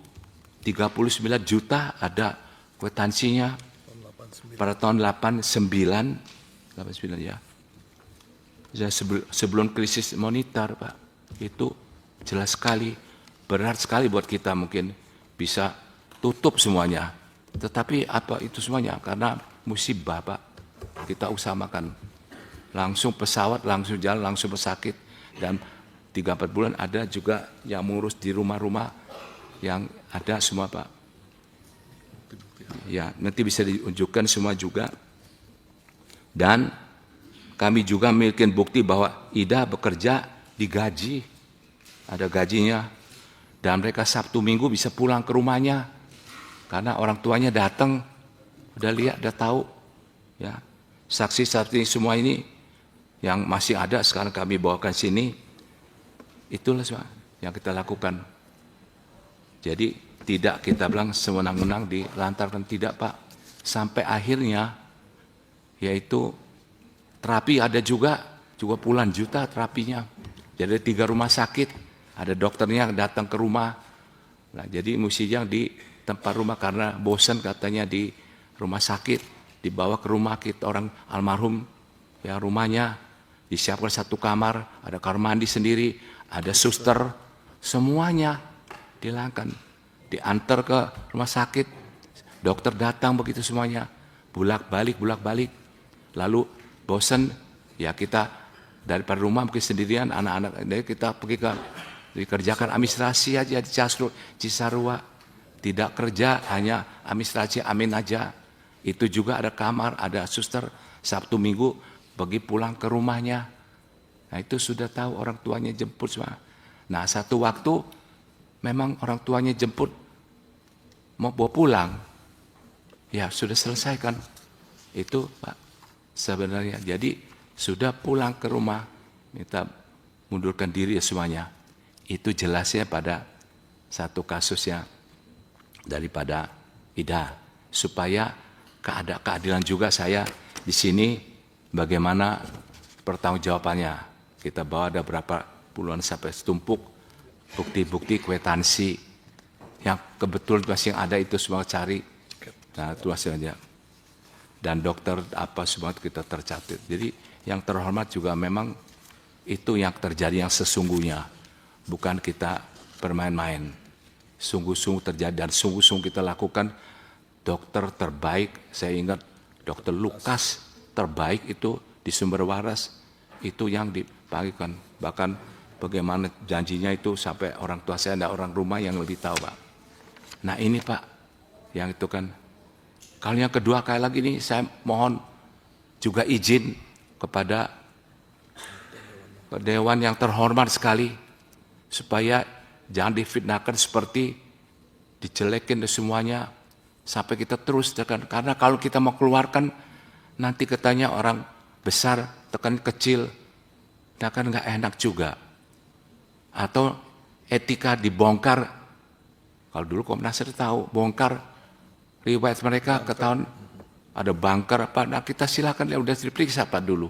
39 juta ada kwitansinya pada tahun 89 ya. Sebelum krisis moneter Pak, itu jelas sekali, berat sekali buat kita mungkin bisa tutup semuanya. Tetapi apa itu semuanya? Karena musibah Pak, kita usahakan. Langsung pesawat, langsung jalan, langsung pesakit. Dan 3-4 bulan ada juga yang mengurus di rumah-rumah yang ada semua Pak. Ya, nanti bisa diunjukkan semua juga. Dan kami juga memiliki bukti bahwa Ida bekerja digaji. Ada gajinya. Dan mereka Sabtu Minggu bisa pulang ke rumahnya. Karena orang tuanya datang, udah lihat, udah tahu. Ya, saksi-saksi semua ini yang masih ada sekarang kami bawakan sini. Itulah semua yang kita lakukan. Jadi tidak kita bilang sewenang-wenang dilantarkan, tidak Pak. Sampai akhirnya yaitu terapi ada juga puluhan juta terapinya. Jadi 3 rumah sakit, ada dokternya datang ke rumah. Nah, jadi mestinya di tempat rumah karena bosan katanya di rumah sakit, dibawa ke rumah kita orang almarhum ya, rumahnya disiapkan 1 kamar, ada kamar mandi sendiri, ada suster, semuanya dilangkan, diantar ke rumah sakit, dokter datang begitu semuanya, bolak-balik, lalu bosan ya kita daripada rumah mungkin sendirian, anak-anak dari kita pergi ke dikerjakan administrasi aja di Cisarua, tidak kerja hanya administrasi amin aja. Itu juga ada kamar, ada suster, Sabtu Minggu pergi pulang ke rumahnya. Nah itu sudah tahu orang tuanya jemput semua. Nah satu waktu memang orang tuanya jemput mau bawa pulang, ya sudah selesaikan itu Pak sebenarnya. Jadi sudah pulang ke rumah, minta mundurkan diri ya semuanya. Itu jelasnya pada satu kasusnya daripada Ida, supaya keadilan juga saya di sini bagaimana pertanggungjawabannya. Kita bawa ada berapa puluhan sampai setumpuk bukti-bukti kwitansi yang kebetulan masih ada itu semua cari. Nah itu hasilnya. Dan dokter apa semua kita tercatat. Jadi yang terhormat juga memang itu yang terjadi yang sesungguhnya. Bukan kita bermain-main. Sungguh-sungguh terjadi dan sungguh-sungguh kita lakukan. Dokter terbaik, saya ingat Dokter Lukas terbaik itu di Sumber Waras, itu yang dipanggilkan. Bahkan bagaimana janjinya itu sampai orang tua saya, ada orang rumah yang lebih tahu Pak. Nah ini Pak, yang itu kan. Kalau yang kedua kali lagi ini saya mohon juga izin kepada Dewan yang terhormat sekali, supaya jangan difitnahkan seperti dijelekin dan semuanya sampai kita terus tekan. Karena kalau kita mau keluarkan nanti katanya orang besar tekan kecil, nah kan nggak enak juga. Atau etika dibongkar. Kalau dulu Komnas tahu bongkar riwayat mereka ketahuan ada bunker apa. Nah kita silakan ya udah diperiksa Pak dulu.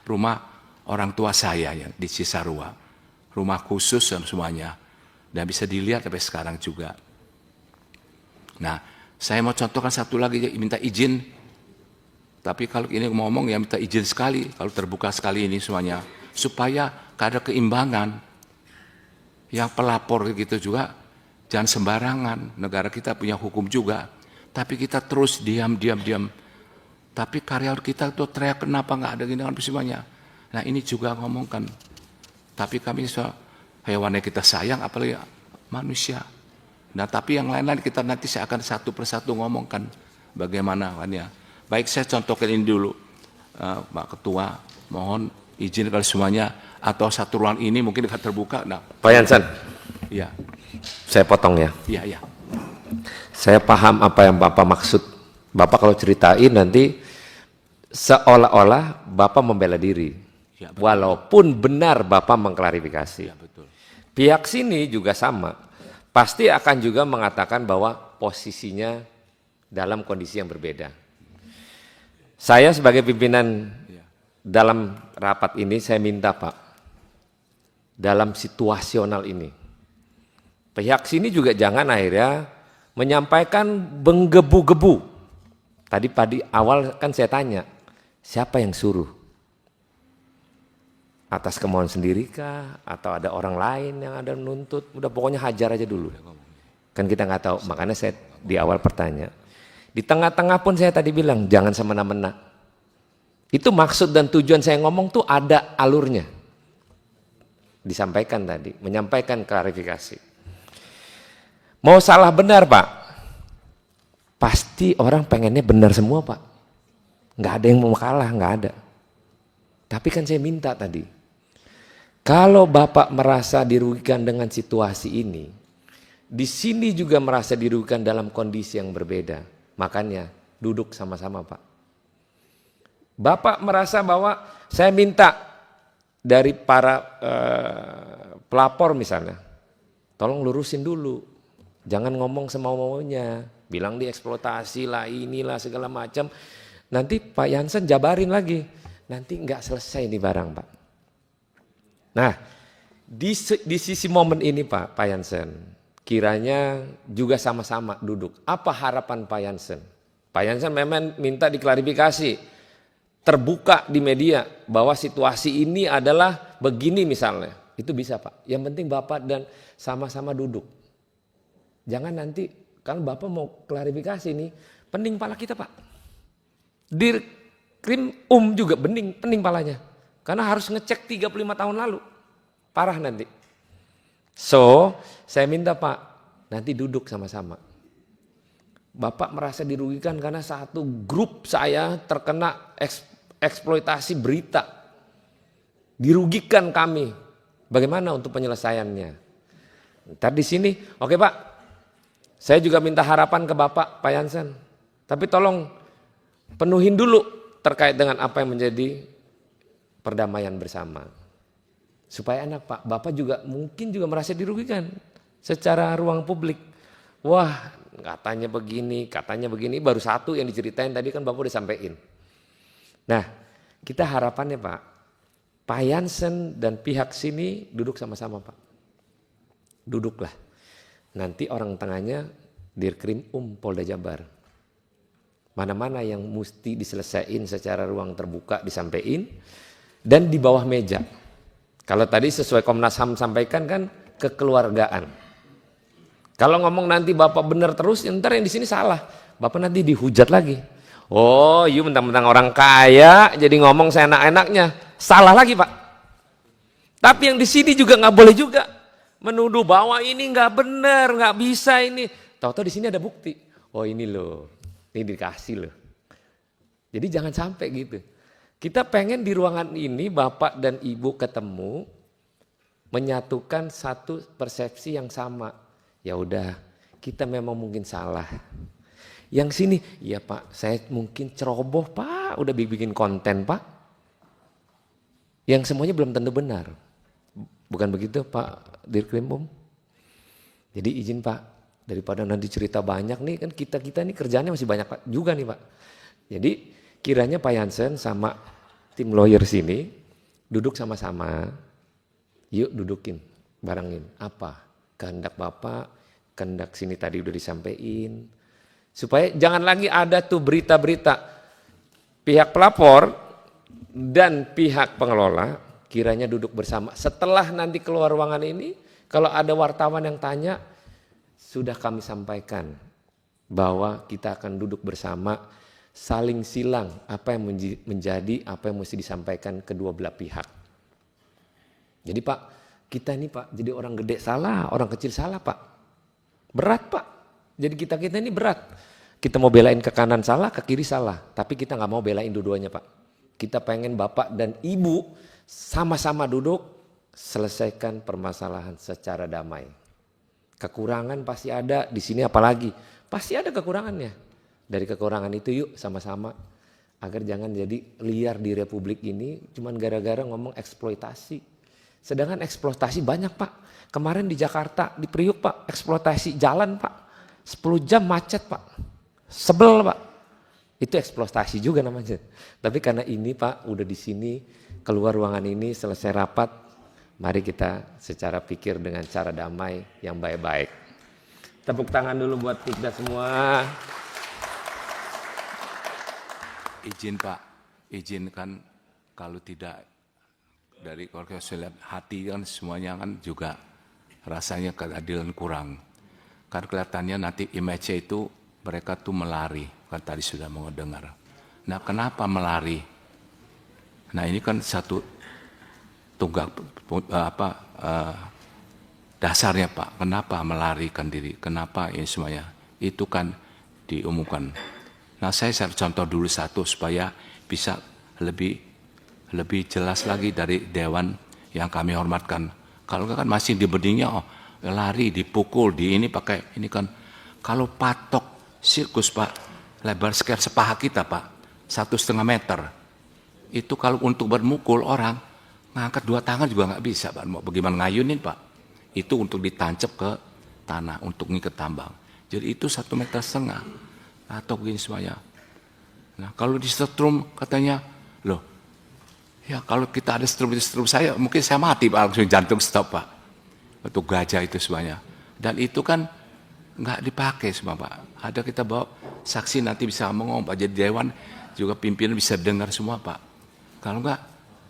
Rumah orang tua saya ya di Cisarua, rumah khusus dan semuanya, dan bisa dilihat sampai sekarang juga. Nah, saya mau contohkan satu lagi, minta izin. Tapi kalau ini ngomong ya minta izin sekali, kalau terbuka sekali ini semuanya, supaya ada keimbangan. Yang pelapor gitu juga, jangan sembarangan. Negara kita punya hukum juga, tapi kita terus diam. Tapi karyawan kita tuh teriak kenapa nggak ada gini kan semuanya. Nah ini juga ngomongkan. Tapi kami hewannya kita sayang, apalagi manusia. Nah tapi yang lain-lain kita nanti saya akan satu persatu ngomongkan bagaimana kan ya. Baik saya contohkan ini dulu, Pak Ketua, mohon izin kalau semuanya atau satu ruang ini mungkin akan terbuka. Nah, Pak Jansen, ya, saya potong ya. ya. Saya paham apa yang Bapak maksud. Bapak kalau ceritain nanti seolah-olah Bapak membela diri. Ya, walaupun benar Bapak mengklarifikasi. Ya, betul. Pihak sini juga sama. Pasti akan juga mengatakan bahwa posisinya dalam kondisi yang berbeda. Saya sebagai pimpinan dalam rapat ini saya minta Pak, dalam situasional ini, pihak sini juga jangan akhirnya menyampaikan menggebu-gebu. Tadi awal kan saya tanya, siapa yang suruh? Atas kemauan sendiri kah? Atau ada orang lain yang ada menuntut? Udah pokoknya hajar aja dulu. Kan kita nggak tahu, makanya saya di awal bertanya. Di tengah-tengah pun saya tadi bilang, jangan semena-mena. Itu maksud dan tujuan saya ngomong tuh ada alurnya. Disampaikan tadi, menyampaikan klarifikasi. Mau salah benar Pak, pasti orang pengennya benar semua Pak. Nggak ada yang mau kalah, nggak ada. Tapi kan saya minta tadi, kalau Bapak merasa dirugikan dengan situasi ini, di sini juga merasa dirugikan dalam kondisi yang berbeda. Makanya duduk sama-sama Pak. Bapak merasa bahwa saya minta dari para pelapor misalnya, tolong lurusin dulu. Jangan ngomong semau-maunya, bilang dieksploitasi lah, inilah segala macam. Nanti Pak Jansen jabarin lagi, nanti nggak selesai nih barang Pak. Nah, di sisi momen ini Pak Jansen, kiranya juga sama-sama duduk. Apa harapan Pak Jansen? Pak Jansen memang minta diklarifikasi, terbuka di media bahwa situasi ini adalah begini misalnya. Itu bisa Pak. Yang penting Bapak dan sama-sama duduk. Jangan nanti kalau Bapak mau klarifikasi nih, pening pala kita Pak. Dirkrim juga pening palanya. Karena harus ngecek 35 tahun lalu. Parah nanti. So, saya minta Pak, nanti duduk sama-sama. Bapak merasa dirugikan karena satu grup saya terkena eksploitasi berita. Dirugikan kami. Bagaimana untuk penyelesaiannya? Ntar di sini, oke Pak, saya juga minta harapan ke Bapak, Pak Jansen. Tapi tolong penuhin dulu terkait dengan apa yang menjadi perdamaian bersama. Supaya enak Pak, Bapak juga mungkin juga merasa dirugikan secara ruang publik. Wah katanya begini, baru satu yang diceritain tadi kan Bapak udah sampein. Nah kita harapannya Pak Jansen dan pihak sini duduk sama-sama Pak. Duduklah, nanti orang tengahnya Dirkrim Polda Jabar. Mana-mana yang mesti diselesaikan secara ruang terbuka disampaikan dan di bawah meja. Kalau tadi sesuai Komnas HAM sampaikan kan kekeluargaan. Kalau ngomong nanti Bapak benar terus, ntar yang di sini salah. Bapak nanti dihujat lagi. Oh, you mentang-mentang orang kaya jadi ngomong seenak-enaknya. Salah lagi Pak. Tapi yang di sini juga nggak boleh juga menuduh bahwa ini nggak benar, nggak bisa ini. Tahu-tahu di sini ada bukti. Oh ini loh, ini dikasih loh. Jadi jangan sampai gitu. Kita pengen di ruangan ini Bapak dan Ibu ketemu, menyatukan satu persepsi yang sama. Ya udah, kita memang mungkin salah. Yang sini, ya Pak, saya mungkin ceroboh Pak, udah bikin konten Pak. Yang semuanya belum tentu benar. Bukan begitu Pak Dirkrim. Jadi izin Pak, daripada nanti cerita banyak nih, kan kita nih kerjaannya masih banyak Pak juga nih Pak. Jadi kiranya Pak Jansen sama tim lawyer sini duduk sama-sama, yuk dudukin, barengin apa kehendak Bapak, kehendak sini tadi udah disampaikan, supaya jangan lagi ada tuh berita-berita pihak pelapor dan pihak pengelola kiranya duduk bersama. Setelah nanti keluar ruangan ini, kalau ada wartawan yang tanya, sudah kami sampaikan bahwa kita akan duduk bersama, saling silang apa yang menjadi apa yang mesti disampaikan kedua belah pihak. Jadi Pak, kita ini Pak, jadi orang gede salah, orang kecil salah Pak. Berat Pak. Jadi kita ini berat. Kita mau belain ke kanan salah, ke kiri salah. Tapi kita nggak mau belain dua-duanya Pak. Kita pengen Bapak dan Ibu sama-sama duduk, selesaikan permasalahan secara damai. Kekurangan pasti ada, di sini apalagi. Pasti ada kekurangannya. Dari kekurangan itu yuk sama-sama agar jangan jadi liar di Republik ini cuman gara-gara ngomong eksploitasi. Sedangkan eksploitasi banyak Pak. Kemarin di Jakarta, di Priuk Pak, eksploitasi jalan Pak. 10 jam macet Pak. Sebel Pak. Itu eksploitasi juga namanya. Tapi karena ini Pak udah di sini, keluar ruangan ini selesai rapat, mari kita secara pikir dengan cara damai yang baik-baik. Tepuk tangan dulu buat kita semua. Izin Pak, izinkan kalau tidak dari keluarga saya lihat hati kan semuanya kan juga rasanya keadilan kurang. Kan kelihatannya nanti image itu mereka tuh melari, kan tadi sudah mau dengar. Nah kenapa melari? Nah ini kan satu tunggak dasarnya Pak, kenapa melarikan diri, kenapa ini semuanya, itu kan diumumkan. Nah saya contoh dulu satu supaya bisa lebih jelas lagi dari Dewan yang kami hormatkan. Kalau kan masih di bedingnya, oh lari, dipukul, di ini pakai ini kan. Kalau patok sirkus Pak, lebar sekitar sepaha kita Pak, 1,5 meter. Itu kalau untuk bermukul orang, ngangkat 2 tangan juga nggak bisa Pak. Mau bagaimana ngayunin Pak? Itu untuk ditancap ke tanah, untuk ngikat tambang. Jadi itu 1,5 meter. Atau begini semuanya. Nah kalau di setrum katanya, loh, ya kalau kita ada setrum saya, mungkin saya mati Pak, langsung jantung stop Pak. Untuk gajah itu semuanya. Dan itu kan nggak dipakai semua Pak. Ada kita bawa saksi nanti bisa ngomong Pak. Jadi Dewan juga pimpinan bisa dengar semua Pak. Kalau nggak,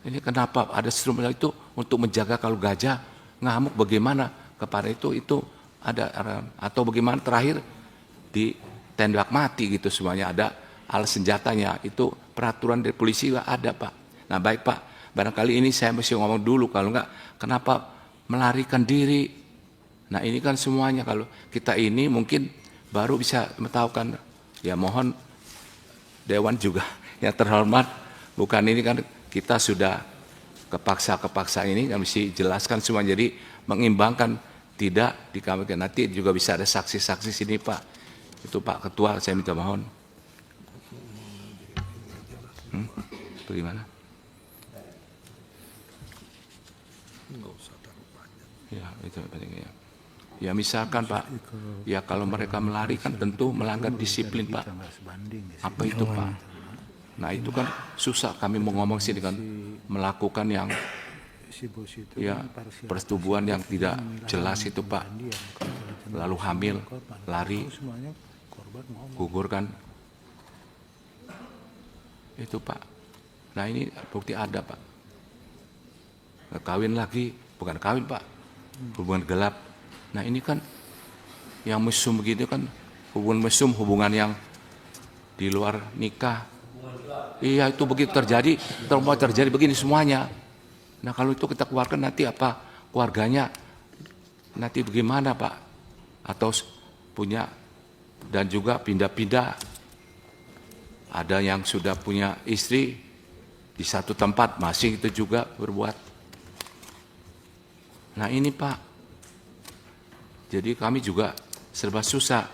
ini kenapa ada setrum itu untuk menjaga kalau gajah ngamuk bagaimana kepada itu ada atau bagaimana terakhir di tembak mati gitu semuanya, ada alat senjatanya, itu peraturan dari polisi ada Pak. Nah baik Pak, barangkali ini saya mesti ngomong dulu, kalau enggak kenapa melarikan diri. Nah ini kan semuanya kalau kita ini mungkin baru bisa mengetahukan, ya mohon Dewan juga yang terhormat, bukan ini kan kita sudah kepaksa ini kan mesti jelaskan semua, jadi mengimbangkan tidak dikawinkan. Nanti juga bisa ada saksi-saksi sini Pak. Itu Pak Ketua, saya minta mohon. Bagaimana? Ya, itu pentingnya. Ya misalkan Pak, ya kalau mereka melari kan tentu melanggar disiplin Pak. Apa itu Pak? Nah itu kan susah kami mau ngomong sini kan, melakukan yang ya persetubuhan yang tidak jelas itu Pak. Lalu hamil, lari, gugur kan, itu Pak. Nah ini bukti ada Pak. Kawin lagi, bukan kawin Pak, hubungan gelap. Nah ini kan yang mesum begitu kan, hubungan mesum, hubungan yang di luar nikah. Iya itu begitu terjadi, terjadi begini semuanya. Nah kalau itu kita keluarkan nanti apa keluarganya, nanti bagaimana Pak? Atau punya dan juga pindah-pindah. Ada yang sudah punya istri di satu tempat masih itu juga berbuat. Nah ini Pak, jadi kami juga serba susah.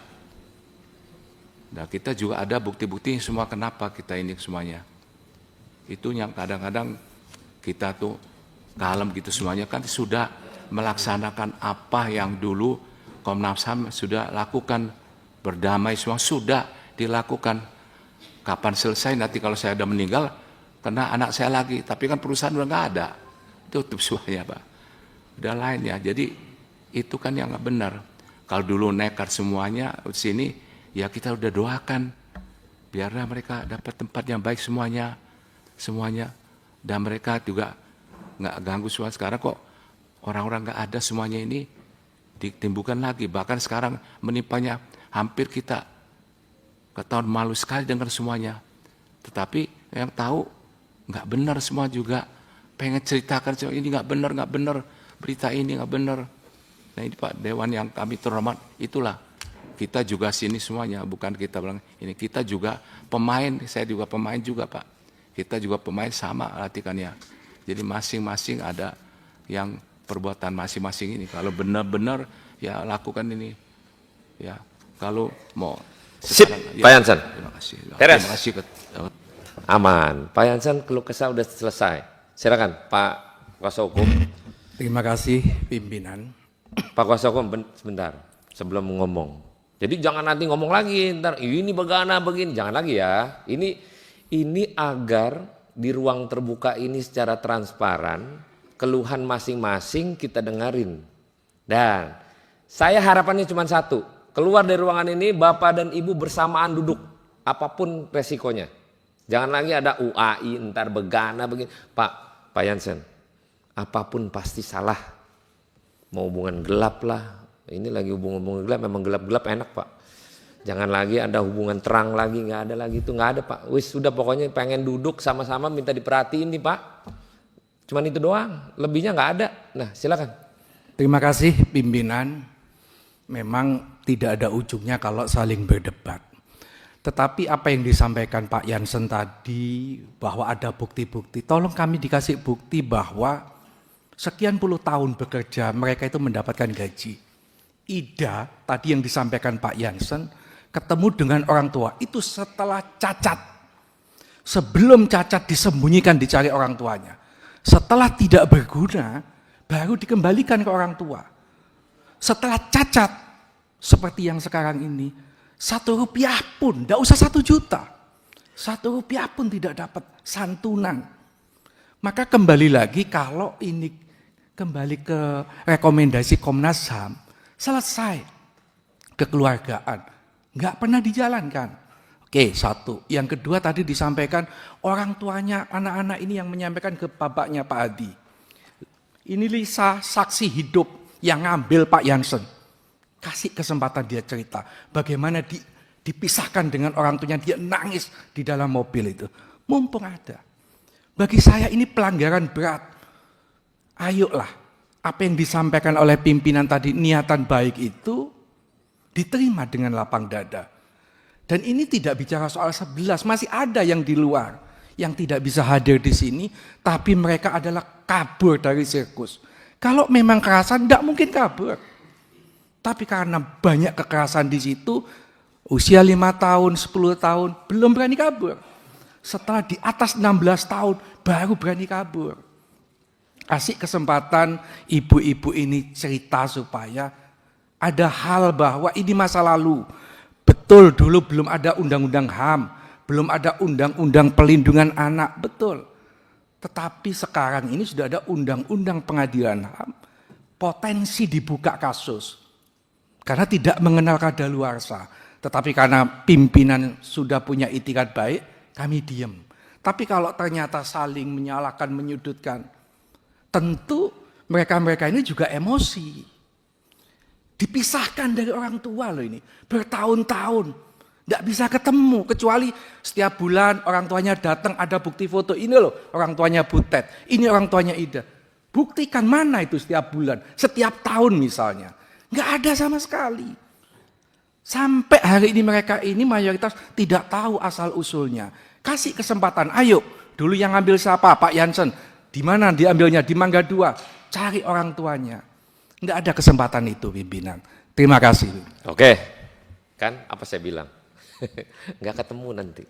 Nah kita juga ada bukti-bukti semua kenapa kita ini semuanya. Itu yang kadang-kadang kita tuh kalem gitu semuanya kan sudah melaksanakan apa yang dulu Komnas HAM sudah lakukan, berdamai semua sudah dilakukan. Kapan selesai nanti kalau saya udah meninggal, kena anak saya lagi, tapi kan perusahaan udah nggak ada, tutup semuanya Pak. Udah lain ya, jadi itu kan yang nggak benar. Kalau dulu nekat semuanya sini, ya kita udah doakan, biarlah mereka dapat tempat yang baik semuanya, dan mereka juga nggak ganggu semua. Sekarang kok orang-orang nggak ada semuanya ini ditimbulkan lagi, bahkan sekarang menimpanya hampir kita ketahuan malu sekali dengar semuanya. Tetapi yang tahu nggak benar semua juga, pengen ceritakan ini nggak benar, berita ini nggak benar. Nah ini Pak Dewan yang kami terhormat, itulah kita juga sini semuanya, bukan kita bilang ini, kita juga pemain, saya juga pemain juga Pak. Kita juga pemain sama latihannya. Jadi masing-masing ada yang perbuatan masing-masing ini. Kalau benar-benar ya lakukan ini. Ya, kalau mau Sip, sekarang, Pak Jansen. Terima kasih. Teres. Terima kasih. Aman. Pak Jansen keluh kesah udah selesai. Silakan Pak Kuasa Hukum. Terima kasih pimpinan. Pak Kuasa Hukum sebentar sebelum ngomong. Jadi jangan nanti ngomong lagi ntar ini bagaimana begini, jangan lagi ya. Ini agar di ruang terbuka ini secara transparan keluhan masing-masing kita dengerin. Dan saya harapannya cuma satu, keluar dari ruangan ini Bapak dan Ibu bersamaan duduk apapun resikonya. Jangan lagi ada UAI ntar begana begini. Pak Jansen, apapun pasti salah. Mau hubungan gelap lah. Ini lagi hubungan gelap, memang gelap-gelap enak Pak. Jangan lagi ada hubungan terang lagi, nggak ada lagi, itu nggak ada Pak. Wis sudah pokoknya pengen duduk sama-sama minta diperhatiin nih Pak. Cuman itu doang, lebihnya nggak ada. Nah silakan. Terima kasih pimpinan. Memang tidak ada ujungnya kalau saling berdebat. Tetapi apa yang disampaikan Pak Jansen tadi bahwa ada bukti-bukti, tolong kami dikasih bukti bahwa sekian puluh tahun bekerja mereka itu mendapatkan gaji. Ida tadi yang disampaikan Pak Jansen ketemu dengan orang tua itu setelah cacat. Sebelum cacat disembunyikan dicari orang tuanya. Setelah tidak berguna baru dikembalikan ke orang tua. Setelah cacat seperti yang sekarang ini, 1 rupiah pun, tidak usah 1 juta. 1 rupiah pun tidak dapat santunan. Maka kembali lagi kalau ini kembali ke rekomendasi Komnas HAM, selesai kekeluargaan, nggak pernah dijalankan. Oke, 1. Yang kedua tadi disampaikan orang tuanya anak-anak ini yang menyampaikan ke bapaknya Pak Adi. Ini Lisa saksi hidup yang ngambil Pak Jansen. Kasih kesempatan dia cerita bagaimana dipisahkan dengan orang tuanya, dia nangis di dalam mobil itu. Mumpung ada. Bagi saya ini pelanggaran berat. Ayolah, apa yang disampaikan oleh pimpinan tadi, niatan baik itu diterima dengan lapang dada. Dan ini tidak bicara soal 11, masih ada yang di luar yang tidak bisa hadir di sini, tapi mereka adalah kabur dari sirkus. Kalau memang kekerasan, tidak mungkin kabur. Tapi karena banyak kekerasan di situ, usia 5 tahun, 10 tahun, belum berani kabur. Setelah di atas 16 tahun, baru berani kabur. Kasih kesempatan ibu-ibu ini cerita supaya ada hal bahwa ini masa lalu. Betul dulu belum ada undang-undang HAM, belum ada undang-undang pelindungan anak, betul. Tetapi sekarang ini sudah ada undang-undang pengadilan HAM, potensi dibuka kasus. Karena tidak mengenal kadaluarsa. Tetapi karena pimpinan sudah punya itikat baik, kami diam. Tapi kalau ternyata saling menyalahkan, menyudutkan, tentu mereka-mereka ini juga emosi. Dipisahkan dari orang tua loh ini. Bertahun-tahun. Tidak bisa ketemu. Kecuali setiap bulan orang tuanya datang ada bukti foto. Ini loh orang tuanya Butet. Ini orang tuanya Ida. Buktikan mana itu setiap bulan. Setiap tahun misalnya. Nggak ada sama sekali. Sampai hari ini mereka ini mayoritas tidak tahu asal usulnya. Kasih kesempatan, ayo. Dulu yang ambil siapa? Pak Jansen. Di mana diambilnya? Di Mangga 2. Cari orang tuanya. Nggak ada kesempatan itu pimpinan. Terima kasih. Oke, kan apa saya bilang? Nggak ketemu nanti.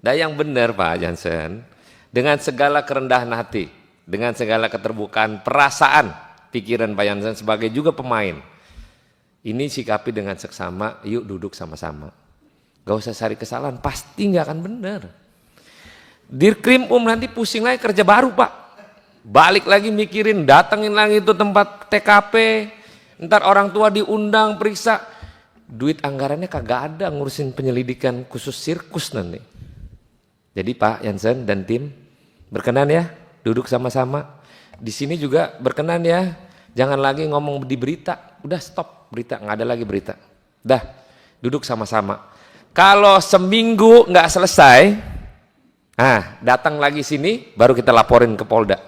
Dan yang benar Pak Jansen, dengan segala kerendahan hati, dengan segala keterbukaan perasaan, pikiran Pak Jansen sebagai juga pemain, ini sikapi dengan seksama, yuk duduk sama-sama. Gak usah cari kesalahan, pasti nggak akan benar. Dirkrim nanti pusing lagi kerja baru Pak. Balik lagi mikirin, datengin lagi itu tempat TKP, ntar orang tua diundang periksa. Duit anggarannya kagak ada ngurusin penyelidikan khusus sirkus nanti. Jadi Pak Jansen dan tim berkenan ya duduk sama-sama. Di sini juga berkenan ya, jangan lagi ngomong di berita. Udah stop berita, nggak ada lagi berita. Dah duduk sama-sama. Kalau seminggu nggak selesai, datang lagi sini baru kita laporin ke Polda.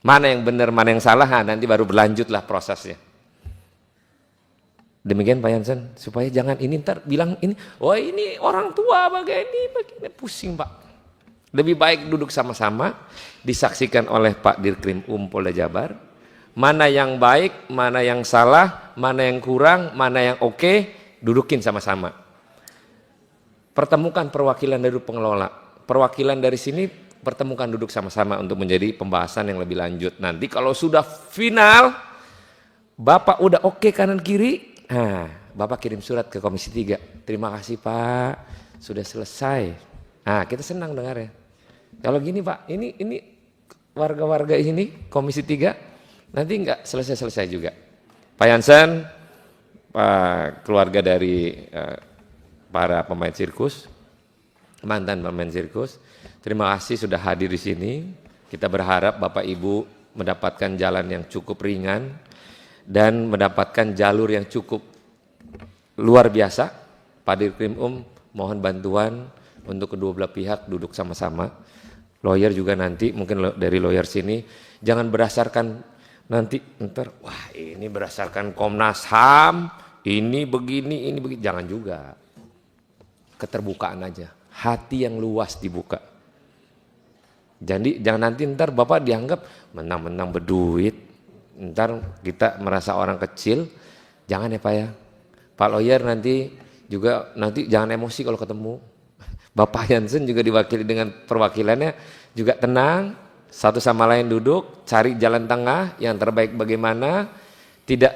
Mana yang benar, mana yang salah, nanti baru berlanjutlah prosesnya. Demikian Pak Jansen, supaya jangan ini ntar bilang ini, oh ini orang tua begini, pusing Pak. Lebih baik duduk sama-sama, disaksikan oleh Pak Dirkrim Polda Jabar, mana yang baik, mana yang salah, mana yang kurang, mana yang oke, dudukin sama-sama. Pertemukan perwakilan dari pengelola, perwakilan dari sini pertemukan duduk sama-sama untuk menjadi pembahasan yang lebih lanjut. Nanti kalau sudah final, Bapak udah oke kanan kiri, Bapak kirim surat ke Komisi 3. Terima kasih Pak, sudah selesai. Kita senang dengar ya. Kalau gini Pak, ini warga-warga ini Komisi 3 nanti nggak selesai-selesai juga. Pak Jansen, Pak keluarga dari para pemain sirkus, mantan pemain sirkus, terima kasih sudah hadir di sini. Kita berharap Bapak Ibu mendapatkan jalan yang cukup ringan dan mendapatkan jalur yang cukup luar biasa. Pak Dirkrim mohon bantuan untuk kedua belah pihak duduk sama-sama. Lawyer juga nanti mungkin dari lawyer sini jangan berdasarkan nanti ntar wah ini berdasarkan Komnas HAM, ini begini, jangan juga. Keterbukaan aja, hati yang luas dibuka. Jadi jangan nanti ntar Bapak dianggap menang-menang berduit, ntar kita merasa orang kecil, jangan ya Pak ya. Pak lawyer nanti juga jangan emosi kalau ketemu. Bapak Jansen juga diwakili dengan perwakilannya juga tenang, satu sama lain duduk, cari jalan tengah yang terbaik bagaimana, tidak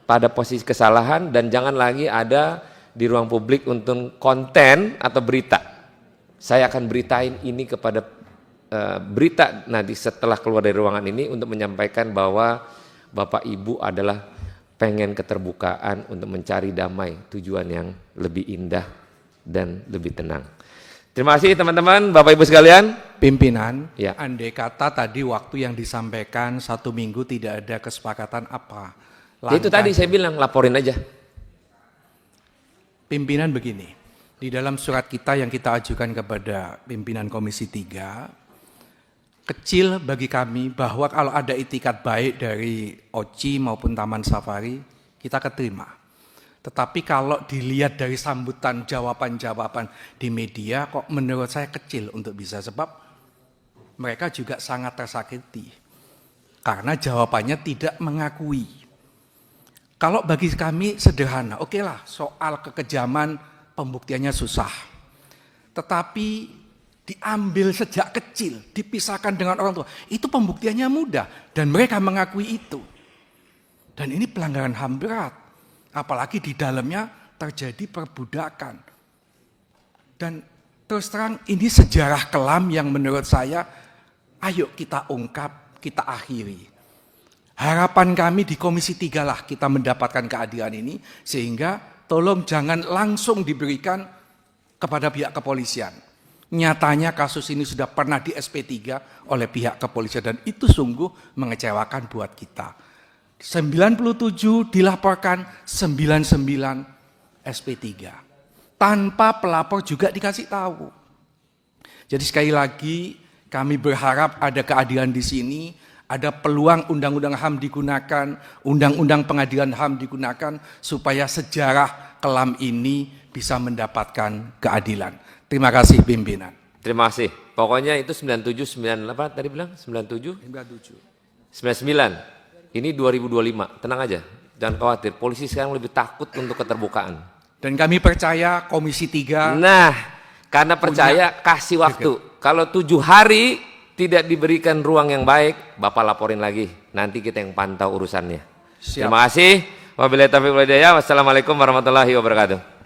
pada posisi kesalahan dan jangan lagi ada di ruang publik untuk konten atau berita. Saya akan beritain ini kepada berita nanti setelah keluar dari ruangan ini untuk menyampaikan bahwa Bapak Ibu adalah pengen keterbukaan untuk mencari damai, tujuan yang lebih indah dan lebih tenang. Terima kasih teman-teman, Bapak Ibu sekalian. Pimpinan, ya. andai kata tadi waktu yang disampaikan 1 minggu tidak ada kesepakatan apa? Itu tadi saya bilang laporin aja. Pimpinan begini, di dalam surat kita yang kita ajukan kepada pimpinan Komisi 3, kecil bagi kami bahwa kalau ada itikat baik dari OCI maupun Taman Safari, kita keterima. Tetapi kalau dilihat dari sambutan jawaban-jawaban di media, kok menurut saya kecil untuk bisa, sebab mereka juga sangat tersakiti. Karena jawabannya tidak mengakui. Kalau bagi kami sederhana, okelah soal kekejaman pembuktiannya susah. Tetapi diambil sejak kecil, dipisahkan dengan orang tua, itu pembuktiannya mudah dan mereka mengakui itu. Dan ini pelanggaran HAM berat, apalagi di dalamnya terjadi perbudakan. Dan terus terang ini sejarah kelam yang menurut saya, ayo kita ungkap, kita akhiri. Harapan kami di Komisi 3 lah kita mendapatkan keadilan ini, sehingga tolong jangan langsung diberikan kepada pihak kepolisian. Nyatanya kasus ini sudah pernah di SP3 oleh pihak kepolisian dan itu sungguh mengecewakan buat kita. 97 dilaporkan, 99 SP3. Tanpa pelapor juga dikasih tahu. Jadi sekali lagi kami berharap ada keadilan di sini, ada peluang undang-undang HAM digunakan, undang-undang pengadilan HAM digunakan supaya sejarah kelam ini bisa mendapatkan keadilan. Terima kasih pimpinan. Terima kasih. Pokoknya itu 97, 98 tadi bilang? 97? 97. 99? Ini 2025, tenang aja, jangan khawatir. Polisi sekarang lebih takut untuk keterbukaan. Dan kami percaya Komisi 3. Nah, karena percaya kasih waktu. Kalau 7 hari tidak diberikan ruang yang baik, Bapak laporin lagi. Nanti kita yang pantau urusannya. Siap. Terima kasih. Wabillahi taufiq wal hidayah. Wassalamualaikum warahmatullahi wabarakatuh.